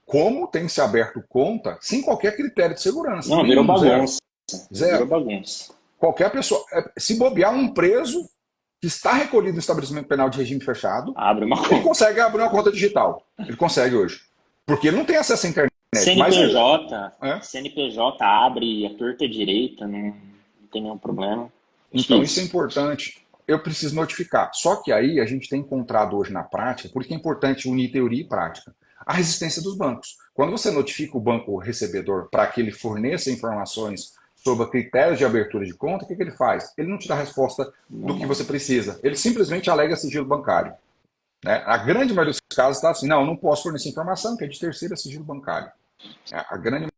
Speaker 1: como tem se aberto conta sem qualquer critério de segurança,
Speaker 2: Não, virou
Speaker 1: nenhum, zero,
Speaker 2: bagunça. Virou
Speaker 1: zero.
Speaker 2: bagunça.
Speaker 1: Qualquer pessoa, se bobear um preso que está recolhido no estabelecimento penal de regime fechado,
Speaker 2: Abre uma
Speaker 1: ele
Speaker 2: conta.
Speaker 1: consegue abrir uma conta digital. Ele consegue hoje. Porque ele não tem acesso à internet. Mas é.
Speaker 2: CNPJ abre a torta direita, não tem nenhum problema.
Speaker 1: Então isso é
Speaker 2: Difícil.
Speaker 1: importante. Eu preciso notificar. Só que aí a gente tem encontrado hoje na prática, porque é importante unir teoria e prática, a resistência dos bancos. Quando você notifica o banco recebedor para que ele forneça informações sobre critérios de abertura de conta, o que ele faz? Ele não te dá a resposta do que
Speaker 2: Não,
Speaker 1: você precisa. Ele simplesmente alega sigilo bancário. Né? A grande maioria dos casos está assim, não, eu não posso fornecer informação, que é de terceira sigilo bancário.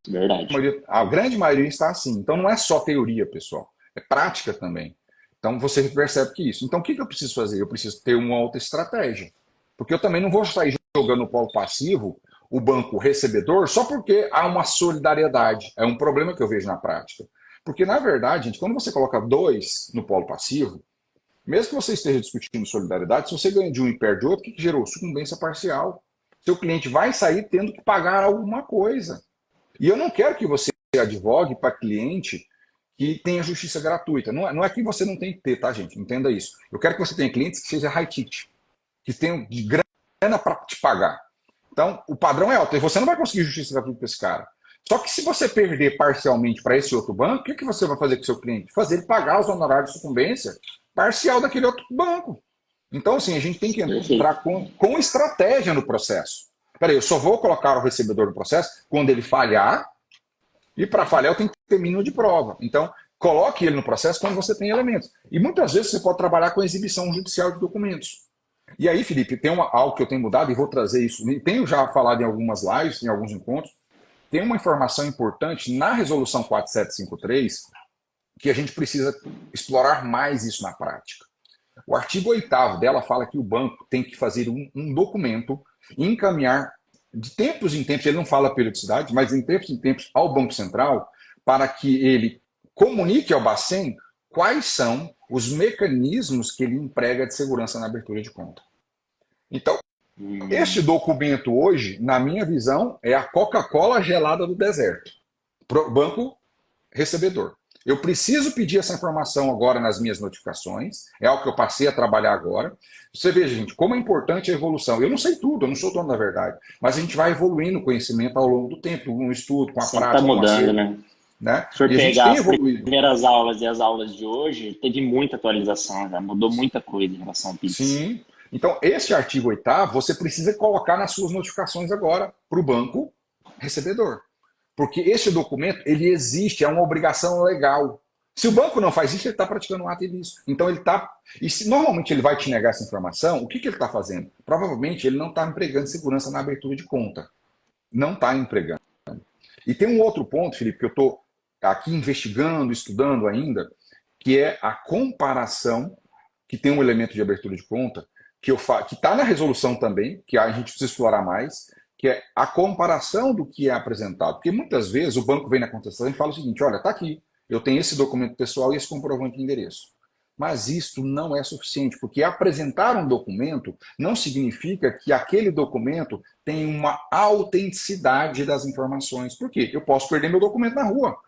Speaker 2: verdade.
Speaker 1: A grande maioria está assim. Então não é só teoria, pessoal. É prática também. Então você percebe que isso. Então o que eu preciso fazer? Eu preciso ter uma outra estratégia. Porque eu também não vou sair jogando no polo passivo o banco recebedor só porque há uma solidariedade. É um problema que eu vejo na prática. Porque, na verdade, gente, quando você coloca dois no polo passivo, mesmo que você esteja discutindo solidariedade, se você ganha de um e perde de outro, o que gerou? Sucumbência parcial. Seu cliente vai sair tendo que pagar alguma coisa. E eu não quero que você advogue para cliente que tenha justiça gratuita. Não é que você não tem que ter, tá, gente? Entenda isso. Eu quero que você tenha clientes que seja high ticket, que tenham de grana para te pagar. Então, o padrão é alto. E você não vai conseguir justiça gratuita para esse cara. Só que se você perder parcialmente para esse outro banco, o que você vai fazer com o seu cliente? Fazer ele pagar os honorários de sucumbência parcial daquele outro banco. Então, assim, a gente tem que
Speaker 2: Perfeito.
Speaker 1: entrar com estratégia no processo. Peraí, eu só vou colocar o recebedor no processo quando ele falhar, e para falhar eu tenho que ter mínimo de prova. Então, coloque ele no processo quando você tem elementos. E muitas vezes você pode trabalhar com exibição judicial de documentos. E aí, Felipe, tem algo que eu tenho mudado e vou trazer isso. Tenho já falado em algumas lives, em alguns encontros. Tem uma informação importante na resolução 4753 que a gente precisa explorar mais isso na prática. O artigo 8º dela fala que o banco tem que fazer um documento e encaminhar de tempos em tempos, ele não fala periodicidade, mas em tempos ao Banco Central, para que ele comunique ao Bacen quais são os mecanismos que ele emprega de segurança na abertura de conta. Então, este documento hoje, na minha visão, é a Coca-Cola gelada do deserto. Pro banco recebedor. Eu preciso pedir essa informação agora nas minhas notificações, é algo que eu passei a trabalhar agora. Você vê, gente, como é importante a evolução. Eu não sei tudo, eu não sou dono da verdade, mas a gente vai evoluindo o conhecimento ao longo do tempo, com o estudo, com a
Speaker 2: Sempre está
Speaker 1: prática, com a
Speaker 2: mudando,
Speaker 1: acerto,
Speaker 2: né?
Speaker 1: né?
Speaker 2: Se for
Speaker 1: E a gente
Speaker 2: pegar
Speaker 1: tem
Speaker 2: as
Speaker 1: evoluído.
Speaker 2: primeiras aulas e as aulas de hoje, teve muita atualização, já mudou muita coisa em relação ao Pix.
Speaker 1: Sim. Então, esse artigo 8º, você precisa colocar nas suas notificações agora para o banco recebedor. Porque esse documento, ele existe, é uma obrigação legal. Se o banco não faz isso, ele está praticando um ato ilícito. Então ele está. E se normalmente ele vai te negar essa informação, o que ele está fazendo? Provavelmente ele não está empregando segurança na abertura de conta. Não está empregando. E tem um outro ponto, Felipe, que eu estou aqui investigando, estudando ainda, que é a comparação, que tem um elemento de abertura de conta, que está na resolução também, que a gente precisa explorar mais, que é a comparação do que é apresentado. Porque muitas vezes o banco vem na contestação e fala o seguinte, olha, está aqui, eu tenho esse documento pessoal e esse comprovante de endereço. Mas isto não é suficiente, porque apresentar um documento não significa que aquele documento tem uma autenticidade das informações. Por quê? Eu posso perder meu documento na rua.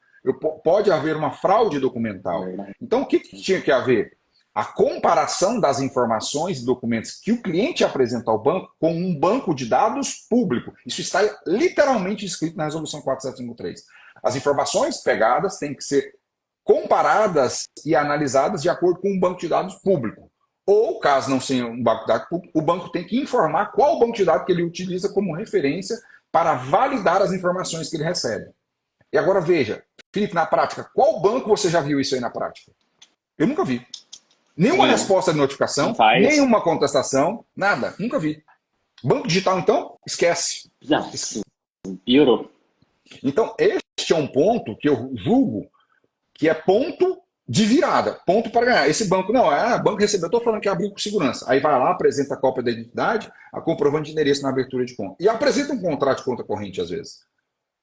Speaker 1: Pode haver uma fraude documental.
Speaker 2: Verdade.
Speaker 1: Então, o que tinha que haver? A comparação das informações e documentos que o cliente apresenta ao banco com um banco de dados público. Isso está literalmente escrito na resolução 4753. As informações pegadas têm que ser comparadas e analisadas de acordo com um banco de dados público. Ou, caso não seja um banco de dados público, o banco tem que informar qual banco de dados que ele utiliza como referência para validar as informações que ele recebe. E agora veja, Felipe, na prática, qual banco você já viu isso aí na prática? Eu nunca vi. Nenhuma resposta de
Speaker 2: Não
Speaker 1: notificação,
Speaker 2: faz.
Speaker 1: nenhuma contestação, nada, nunca vi. Banco digital, então, esquece.
Speaker 2: Nossa, piorou.
Speaker 1: Então, este é um ponto que eu julgo que é ponto de virada, ponto para ganhar. Esse banco não, banco recebeu, estou falando que abriu com segurança. Aí vai lá, apresenta a cópia da identidade, a comprovante de endereço na abertura de conta. E apresenta um contrato de conta corrente, às vezes.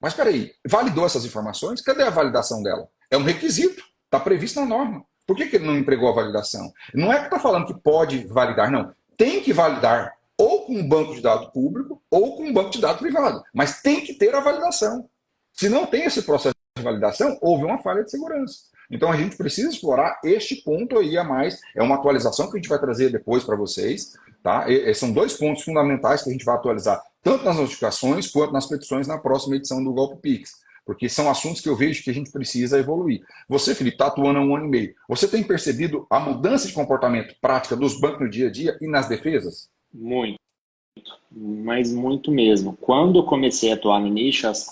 Speaker 1: Mas espera aí, validou essas informações? Cadê a validação dela? É um requisito, está previsto na norma. Por que ele não entregou a validação? Não é que está falando que pode validar, não. Tem que validar ou com um banco de dados público ou com um banco de dados privado. Mas tem que ter a validação. Se não tem esse processo de validação, houve uma falha de segurança. Então a gente precisa explorar este ponto aí a mais. É uma atualização que a gente vai trazer depois para vocês. Tá? São dois pontos fundamentais que a gente vai atualizar, tanto nas notificações quanto nas petições na próxima edição do Golpe Pix. Porque são assuntos que eu vejo que a gente precisa evoluir. Você, Felipe, está atuando há 1 ano e meio. Você tem percebido a mudança de comportamento prática dos bancos no dia a dia e nas defesas?
Speaker 2: Muito, mas muito mesmo. Quando eu comecei a atuar no nicho, as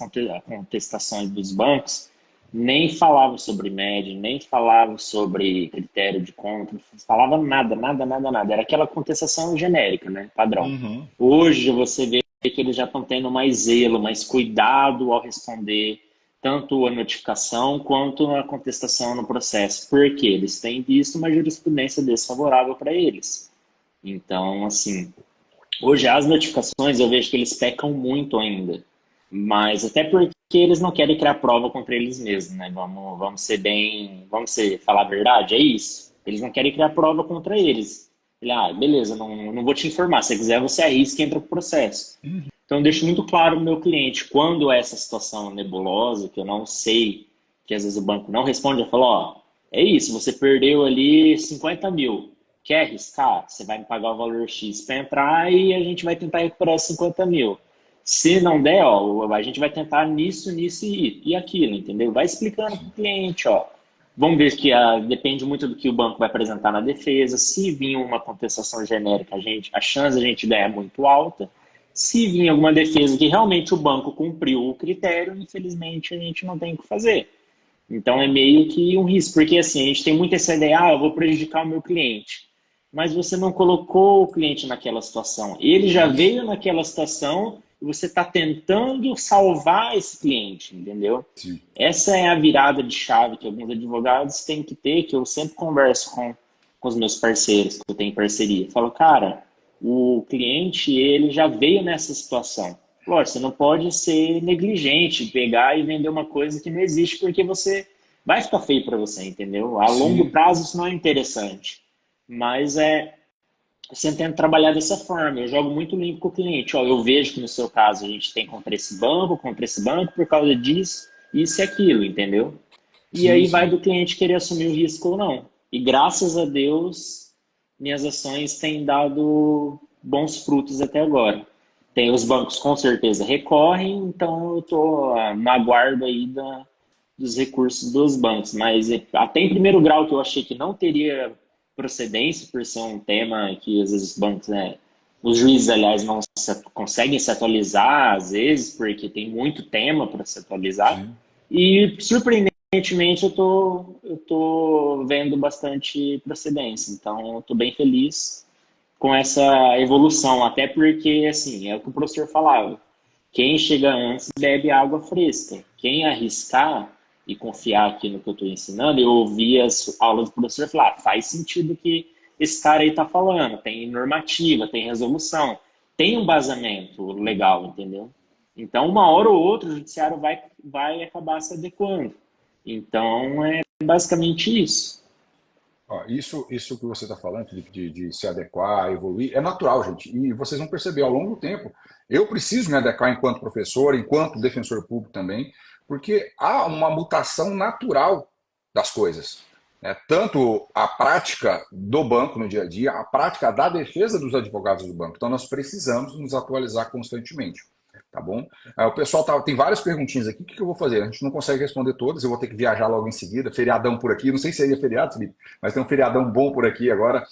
Speaker 2: contestações dos bancos nem falavam sobre MED, nem falavam sobre critério de conta, não falava nada, nada, nada, nada. Era aquela contestação genérica, né? Padrão.
Speaker 1: Uhum.
Speaker 2: Hoje você vê que eles já estão tendo mais zelo, mais cuidado ao responder tanto a notificação quanto a contestação no processo. Porque eles têm visto uma jurisprudência desfavorável para eles. Então, assim, hoje as notificações eu vejo que eles pecam muito ainda, mas até porque eles não querem criar prova contra eles mesmos, né? Vamos ser bem, falar a verdade, é isso. Eles não querem criar prova contra eles. Beleza, não vou te informar, se quiser você arrisca e entra pro processo. Então eu deixo muito claro pro meu cliente, quando essa situação nebulosa, que eu não sei, que às vezes o banco não responde, eu falo, é isso, você perdeu ali 50 mil. Quer arriscar? Você vai me pagar o valor X para entrar e a gente vai tentar recuperar os 50 mil. Se não der, a gente vai tentar nisso e aquilo, entendeu? Vai explicando para o cliente, Vamos ver que depende muito do que o banco vai apresentar na defesa. Se vir uma contestação genérica, a chance de a gente ganhar é muito alta. Se vir alguma defesa que realmente o banco cumpriu o critério, infelizmente a gente não tem o que fazer. Então é meio que um risco, porque assim, a gente tem muito essa ideia, eu vou prejudicar o meu cliente. Mas você não colocou o cliente naquela situação. Ele já veio naquela situação e você está tentando salvar esse cliente, entendeu?
Speaker 1: Sim.
Speaker 2: Essa é a virada de chave que alguns advogados têm que ter, que eu sempre converso com os meus parceiros, que eu tenho parceria. Eu falo, cara, o cliente, ele já veio nessa situação. Lógico, você não pode ser negligente, pegar e vender uma coisa que não existe, porque você vai ficar feio para você, entendeu? A longo prazo isso não é interessante. Mas você tenta trabalhar dessa forma. Eu jogo muito limpo com o cliente. Eu vejo que no seu caso a gente tem contra esse banco, por causa disso, isso e aquilo, entendeu? E aí vai do cliente querer assumir o risco ou não. E graças a Deus, minhas ações têm dado bons frutos até agora. Tem os bancos com certeza recorrem, então eu estou na guarda aí dos recursos dos bancos. Mas até em primeiro grau que eu achei que não teria procedência, por ser um tema que às vezes os bancos, os juízes, aliás, não conseguem se atualizar, às vezes, porque tem muito tema para se atualizar. Sim. E, surpreendentemente, eu tô vendo bastante procedência. Então, eu estou bem feliz com essa evolução, até porque, assim, é o que o professor falava. Quem chega antes bebe água fresca. Quem arriscar e confiar aqui no que eu estou ensinando, eu ouvi as aulas do professor falar, faz sentido o que esse cara aí está falando, tem normativa, tem resolução, tem um embasamento legal, entendeu? Então, uma hora ou outra, o judiciário vai acabar se adequando. Então, é basicamente isso.
Speaker 1: Isso que você está falando, Felipe, de se adequar, evoluir, é natural, gente. E vocês vão perceber ao longo do tempo. Eu preciso me adequar enquanto professor, enquanto defensor público também, porque há uma mutação natural das coisas. Tanto a prática do banco no dia a dia, a prática da defesa dos advogados do banco. Então, nós precisamos nos atualizar constantemente. Tá bom? O pessoal tem várias perguntinhas aqui. O que eu vou fazer? A gente não consegue responder todas. Eu vou ter que viajar logo em seguida. Feriadão por aqui. Não sei se seria feriado, Felipe, mas tem um feriadão bom por aqui agora.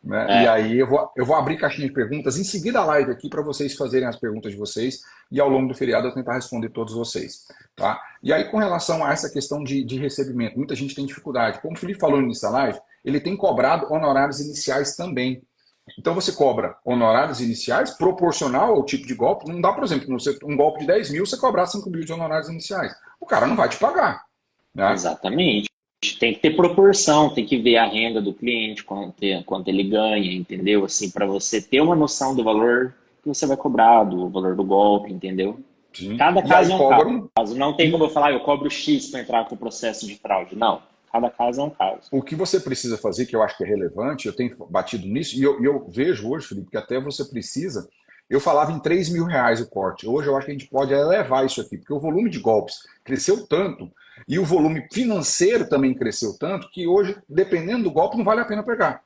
Speaker 1: Né? E aí eu vou abrir caixinha de perguntas em seguida a live aqui para vocês fazerem as perguntas de vocês e ao longo do feriado eu tentar responder todos vocês. Tá? E aí com relação a essa questão de recebimento, muita gente tem dificuldade. Como o Felipe falou no início da live, ele tem cobrado honorários iniciais também. Então você cobra honorários iniciais proporcional ao tipo de golpe. Não dá, por exemplo, um golpe de 10 mil, você cobrar 5 mil de honorários iniciais. O cara não vai te pagar. Né?
Speaker 2: Exatamente. tem que ter proporção, tem que ver a renda do cliente, quanto ele ganha, entendeu? Assim, para você ter uma noção do valor que você vai cobrar, do valor do golpe, entendeu?
Speaker 1: Sim.
Speaker 2: Cada
Speaker 1: E aí
Speaker 2: caso é um
Speaker 1: cobram.
Speaker 2: caso. Não tem como eu falar, eu cobro X para entrar com o processo de fraude. Não. Cada caso é um caso.
Speaker 1: O que você precisa fazer, que eu acho que é relevante, eu tenho batido nisso, e eu vejo hoje, Felipe, que até você precisa. Eu falava em R$ 3.000 o corte. Hoje eu acho que a gente pode elevar isso aqui, porque o volume de golpes cresceu tanto, e o volume financeiro também cresceu tanto, que hoje, dependendo do golpe, não vale a pena pegar.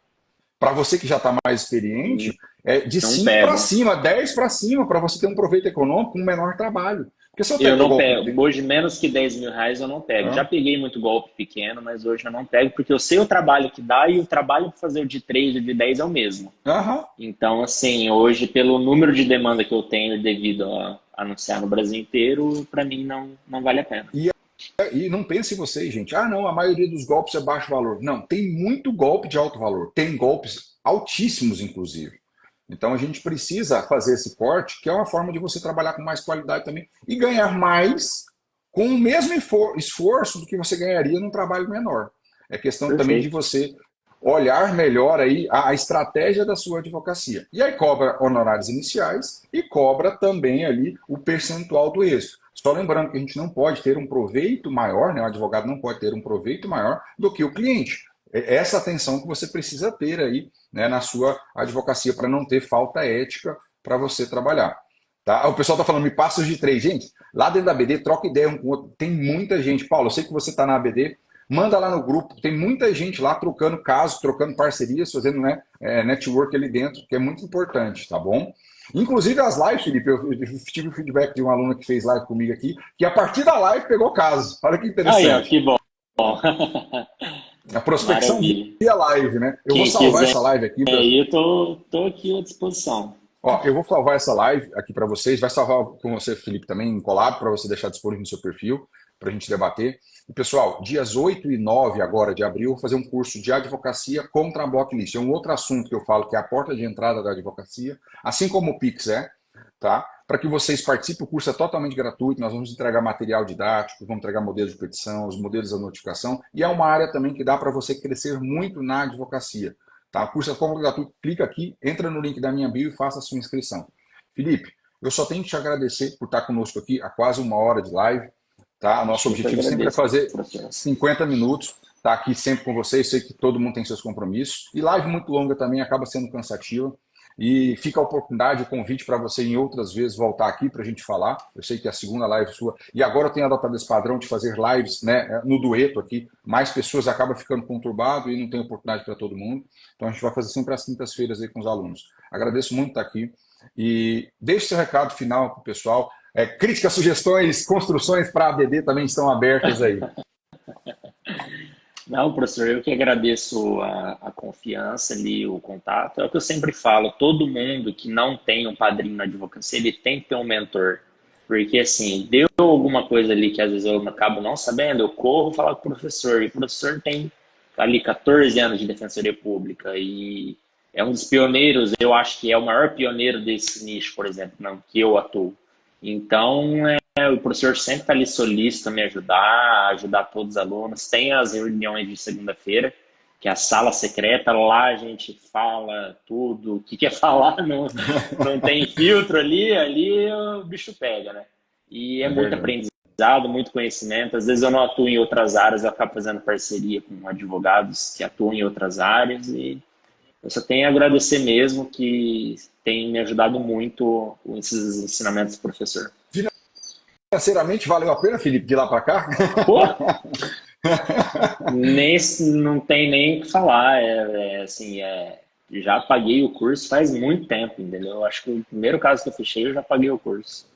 Speaker 1: Para você que já está mais experiente, é de
Speaker 2: Não
Speaker 1: 5 para
Speaker 2: pego.
Speaker 1: cima, 10 para cima, para você ter um proveito econômico com um menor trabalho. Porque se eu
Speaker 2: Eu
Speaker 1: pego o
Speaker 2: não
Speaker 1: golpe.
Speaker 2: pego. Hoje, menos que R$ 10.000 eu não pego. Já
Speaker 1: Hã?
Speaker 2: peguei muito golpe pequeno, mas hoje eu não pego, porque eu sei o trabalho que dá e o trabalho para fazer o de 3 e o de 10 é o mesmo.
Speaker 1: Aham.
Speaker 2: Então, assim, hoje, pelo número de demanda que eu tenho devido a anunciar no Brasil inteiro, para mim não vale a pena.
Speaker 1: E não pense vocês, gente, ah, não, a maioria dos golpes é baixo valor. Não, tem muito golpe de alto valor. Tem golpes altíssimos, inclusive. Então a gente precisa fazer esse corte, que é uma forma de você trabalhar com mais qualidade também e ganhar mais com o mesmo esforço do que você ganharia num trabalho menor. É questão também de
Speaker 2: Perfeito.
Speaker 1: você olhar melhor aí a estratégia da sua advocacia. E aí cobra honorários iniciais e cobra também ali o percentual do êxito. Só lembrando que a gente não pode ter um proveito maior, né? O advogado não pode ter um proveito maior do que o cliente. É essa atenção que você precisa ter aí, né, na sua advocacia para não ter falta ética para você trabalhar. Tá? O pessoal está falando, me passa os de três. Gente, lá dentro da ABD, troca ideia um com o outro. Tem muita gente. Paulo, eu sei que você está na ABD, manda lá no grupo. Tem muita gente lá trocando casos, trocando parcerias, fazendo, né, network ali dentro, que é muito importante, tá bom? Inclusive as lives, Felipe, eu tive o feedback de um aluno que fez live comigo aqui, que a partir da live pegou caso. Olha que
Speaker 2: Aí, ó,
Speaker 1: interessante.
Speaker 2: que bom.
Speaker 1: A prospecção
Speaker 2: Maravilha.
Speaker 1: via live, né? Eu vou
Speaker 2: Quem
Speaker 1: salvar
Speaker 2: quiser
Speaker 1: essa live aqui.
Speaker 2: aí, eu tô aqui à disposição.
Speaker 1: Ó, eu vou salvar essa live aqui para vocês. Vai salvar com você, Felipe, também em collab, para você deixar disponível no seu perfil, para a gente debater. E, pessoal, dias 8 e 9 agora de abril, eu vou fazer um curso de advocacia contra a blacklist. É um outro assunto que eu falo que é a porta de entrada da advocacia, assim como o Pix é, tá? Para que vocês participem, o curso é totalmente gratuito, nós vamos entregar material didático, vamos entregar modelos de petição, os modelos da notificação, e é uma área também que dá para você crescer muito na advocacia. Tá? O curso é totalmente gratuito, clica aqui, entra no link da minha bio e faça a sua inscrição. Felipe, eu só tenho que te agradecer por estar conosco aqui há quase uma hora de live. Tá? Nosso
Speaker 2: Eu que
Speaker 1: objetivo sempre é
Speaker 2: agradeço,
Speaker 1: fazer
Speaker 2: professor.
Speaker 1: 50 minutos, tá aqui sempre com vocês, sei que todo mundo tem seus compromissos. E live muito longa também acaba sendo cansativa. E fica a oportunidade, o convite para você em outras vezes voltar aqui para a gente falar. Eu sei que é a segunda live sua. E agora eu tenho adotado esse padrão de fazer lives, né, no dueto aqui. Mais pessoas acabam ficando conturbado e não tem oportunidade para todo mundo. Então a gente vai fazer sempre às quintas-feiras aí com os alunos. Agradeço muito estar aqui. E deixe seu recado final para o pessoal. Críticas, sugestões, construções para a ABD também estão abertas aí.
Speaker 2: Não, professor, eu que agradeço a confiança ali, o contato. É o que eu sempre falo, todo mundo que não tem um padrinho na advocacia, ele tem que ter um mentor. Porque, assim, deu alguma coisa ali que às vezes eu acabo não sabendo, eu corro falar com o professor. E o professor tem ali 14 anos de defensoria pública e é um dos pioneiros, eu acho que é o maior pioneiro desse nicho, por exemplo, não, que eu atuo. Então, o professor sempre está ali solícito a me ajudar, a ajudar todos os alunos. Tem as reuniões de segunda-feira, que é a sala secreta, lá a gente fala tudo, o que quer falar, não tem filtro ali o bicho pega, né? E é
Speaker 1: É
Speaker 2: muito
Speaker 1: verdade.
Speaker 2: aprendizado, muito conhecimento. Às vezes eu não atuo em outras áreas, eu acabo fazendo parceria com advogados que atuam em outras áreas e eu só tenho a agradecer mesmo que tem me ajudado muito com esses ensinamentos do professor.
Speaker 1: Financeiramente, valeu a pena, Felipe, de lá para cá?
Speaker 2: Pô, nem, não tem nem o que falar. Assim, já paguei o curso faz muito tempo, entendeu? Acho que o primeiro caso que eu fechei, eu já paguei o curso.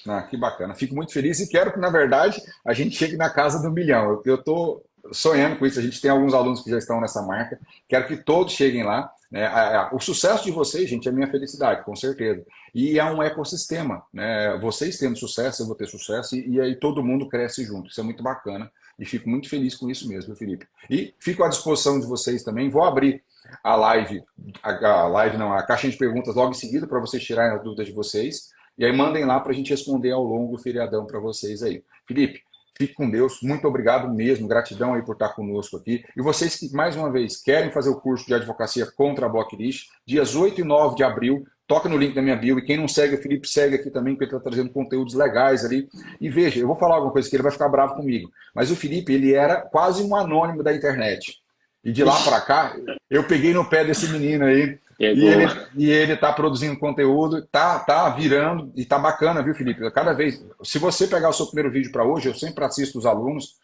Speaker 1: Ah, que bacana. Fico muito feliz e quero que, na verdade, a gente chegue na casa do milhão. Eu estou sonhando com isso. A gente tem alguns alunos que já estão nessa marca. Quero que todos cheguem lá. Né? O sucesso de vocês, gente, é minha felicidade, com certeza. E é um ecossistema. Né? Vocês tendo sucesso, eu vou ter sucesso. E aí todo mundo cresce junto. Isso é muito bacana. E fico muito feliz com isso mesmo, Felipe. E fico à disposição de vocês também. Vou abrir a caixinha de perguntas logo em seguida para vocês tirarem as dúvidas de vocês. E aí mandem lá para a gente responder ao longo do feriadão para vocês aí. Felipe, Fique com Deus. Muito obrigado mesmo. Gratidão aí por estar conosco aqui. E vocês que, mais uma vez, querem fazer o curso de advocacia contra a Blacklist, dias 8 e 9 de abril, toca no link da minha bio. E quem não segue o Felipe, segue aqui também, porque ele está trazendo conteúdos legais ali. E veja, eu vou falar alguma coisa que ele vai ficar bravo comigo. Mas o Felipe, ele era quase um anônimo da internet. E de lá para cá, eu peguei no pé desse menino aí.
Speaker 2: Pegou.
Speaker 1: E ele tá produzindo conteúdo, tá virando e tá bacana, viu, Felipe? Cada vez, se você pegar o seu primeiro vídeo para hoje, eu sempre assisto os alunos,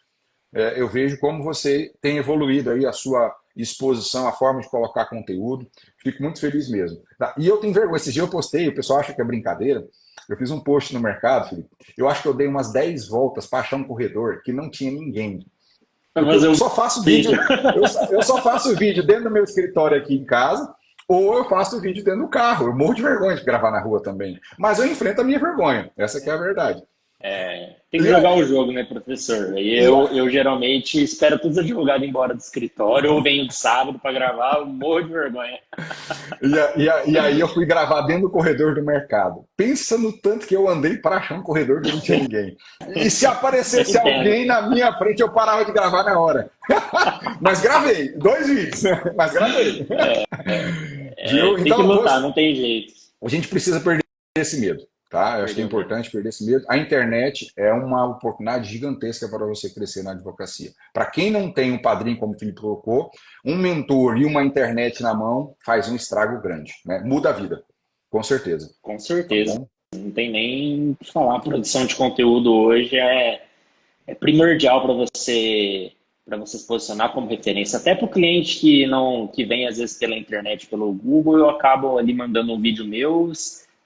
Speaker 1: eu vejo como você tem evoluído aí a sua exposição, a forma de colocar conteúdo. Fico muito feliz mesmo. Tá? E eu tenho vergonha, esse dia eu postei, o pessoal acha que é brincadeira. Eu fiz um post no mercado, Felipe. Eu acho que eu dei umas 10 voltas para achar um corredor que não tinha ninguém. Eu só faço vídeo, eu só faço vídeo dentro do meu escritório aqui em casa, ou eu faço vídeo dentro do carro. Eu morro de vergonha de gravar na rua também. Mas eu enfrento a minha vergonha. Essa que é a verdade.
Speaker 2: Tem que jogar o jogo, né, professor? E eu geralmente espero todos os advogados ir embora do escritório ou venho de sábado para gravar, eu morro de vergonha.
Speaker 1: E aí eu fui gravar dentro do corredor do mercado. Pensa no tanto que eu andei para achar um corredor que não tinha ninguém. E se aparecesse alguém na minha frente, eu parava de gravar na hora. Mas gravei, 2 vídeos, mas gravei.
Speaker 2: Tem que lutar, não tem jeito.
Speaker 1: A gente precisa perder esse medo. Tá? Eu acho que é importante perder esse medo. A internet é uma oportunidade gigantesca para você crescer na advocacia. Para quem não tem um padrinho, como o Felipe colocou, um mentor e uma internet na mão faz um estrago grande. Né? Muda a vida, com certeza.
Speaker 2: Com certeza. Tá, não tem nem o que falar. A produção de conteúdo hoje é primordial para você se posicionar como referência. Até para o cliente que vem às vezes pela internet, pelo Google, eu acabo ali mandando um vídeo meu.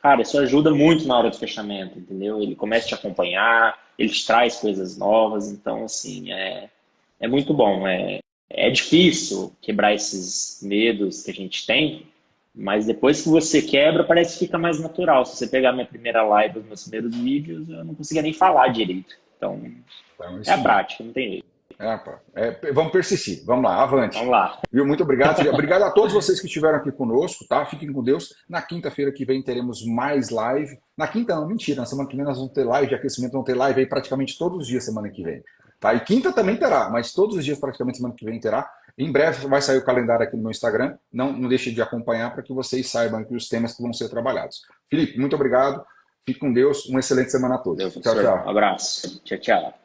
Speaker 2: Cara, isso ajuda muito na hora do fechamento, entendeu? Ele começa a te acompanhar, ele te traz coisas novas, então, assim, é muito bom. É difícil quebrar esses medos que a gente tem, mas depois que você quebra, parece que fica mais natural. Se você pegar minha primeira live, os meus primeiros vídeos, eu não conseguia nem falar direito. Então é a prática, não tem jeito.
Speaker 1: Vamos persistir, vamos lá, avante.
Speaker 2: Vamos lá.
Speaker 1: Viu? Muito obrigado. Obrigado a todos vocês que estiveram aqui conosco, tá? Fiquem com Deus. Na quinta-feira que vem teremos mais live. Na quinta não, mentira, na semana que vem nós vamos ter live de aquecimento, vamos ter live aí praticamente todos os dias semana que vem. Tá? E quinta também terá, mas todos os dias praticamente semana que vem terá. Em breve vai sair o calendário aqui no meu Instagram. Não deixe de acompanhar para que vocês saibam aqui os temas que vão ser trabalhados. Felipe, muito obrigado. Fique com Deus. Uma excelente semana a todos.
Speaker 2: Tchau, tchau. Um abraço. Tchau, tchau.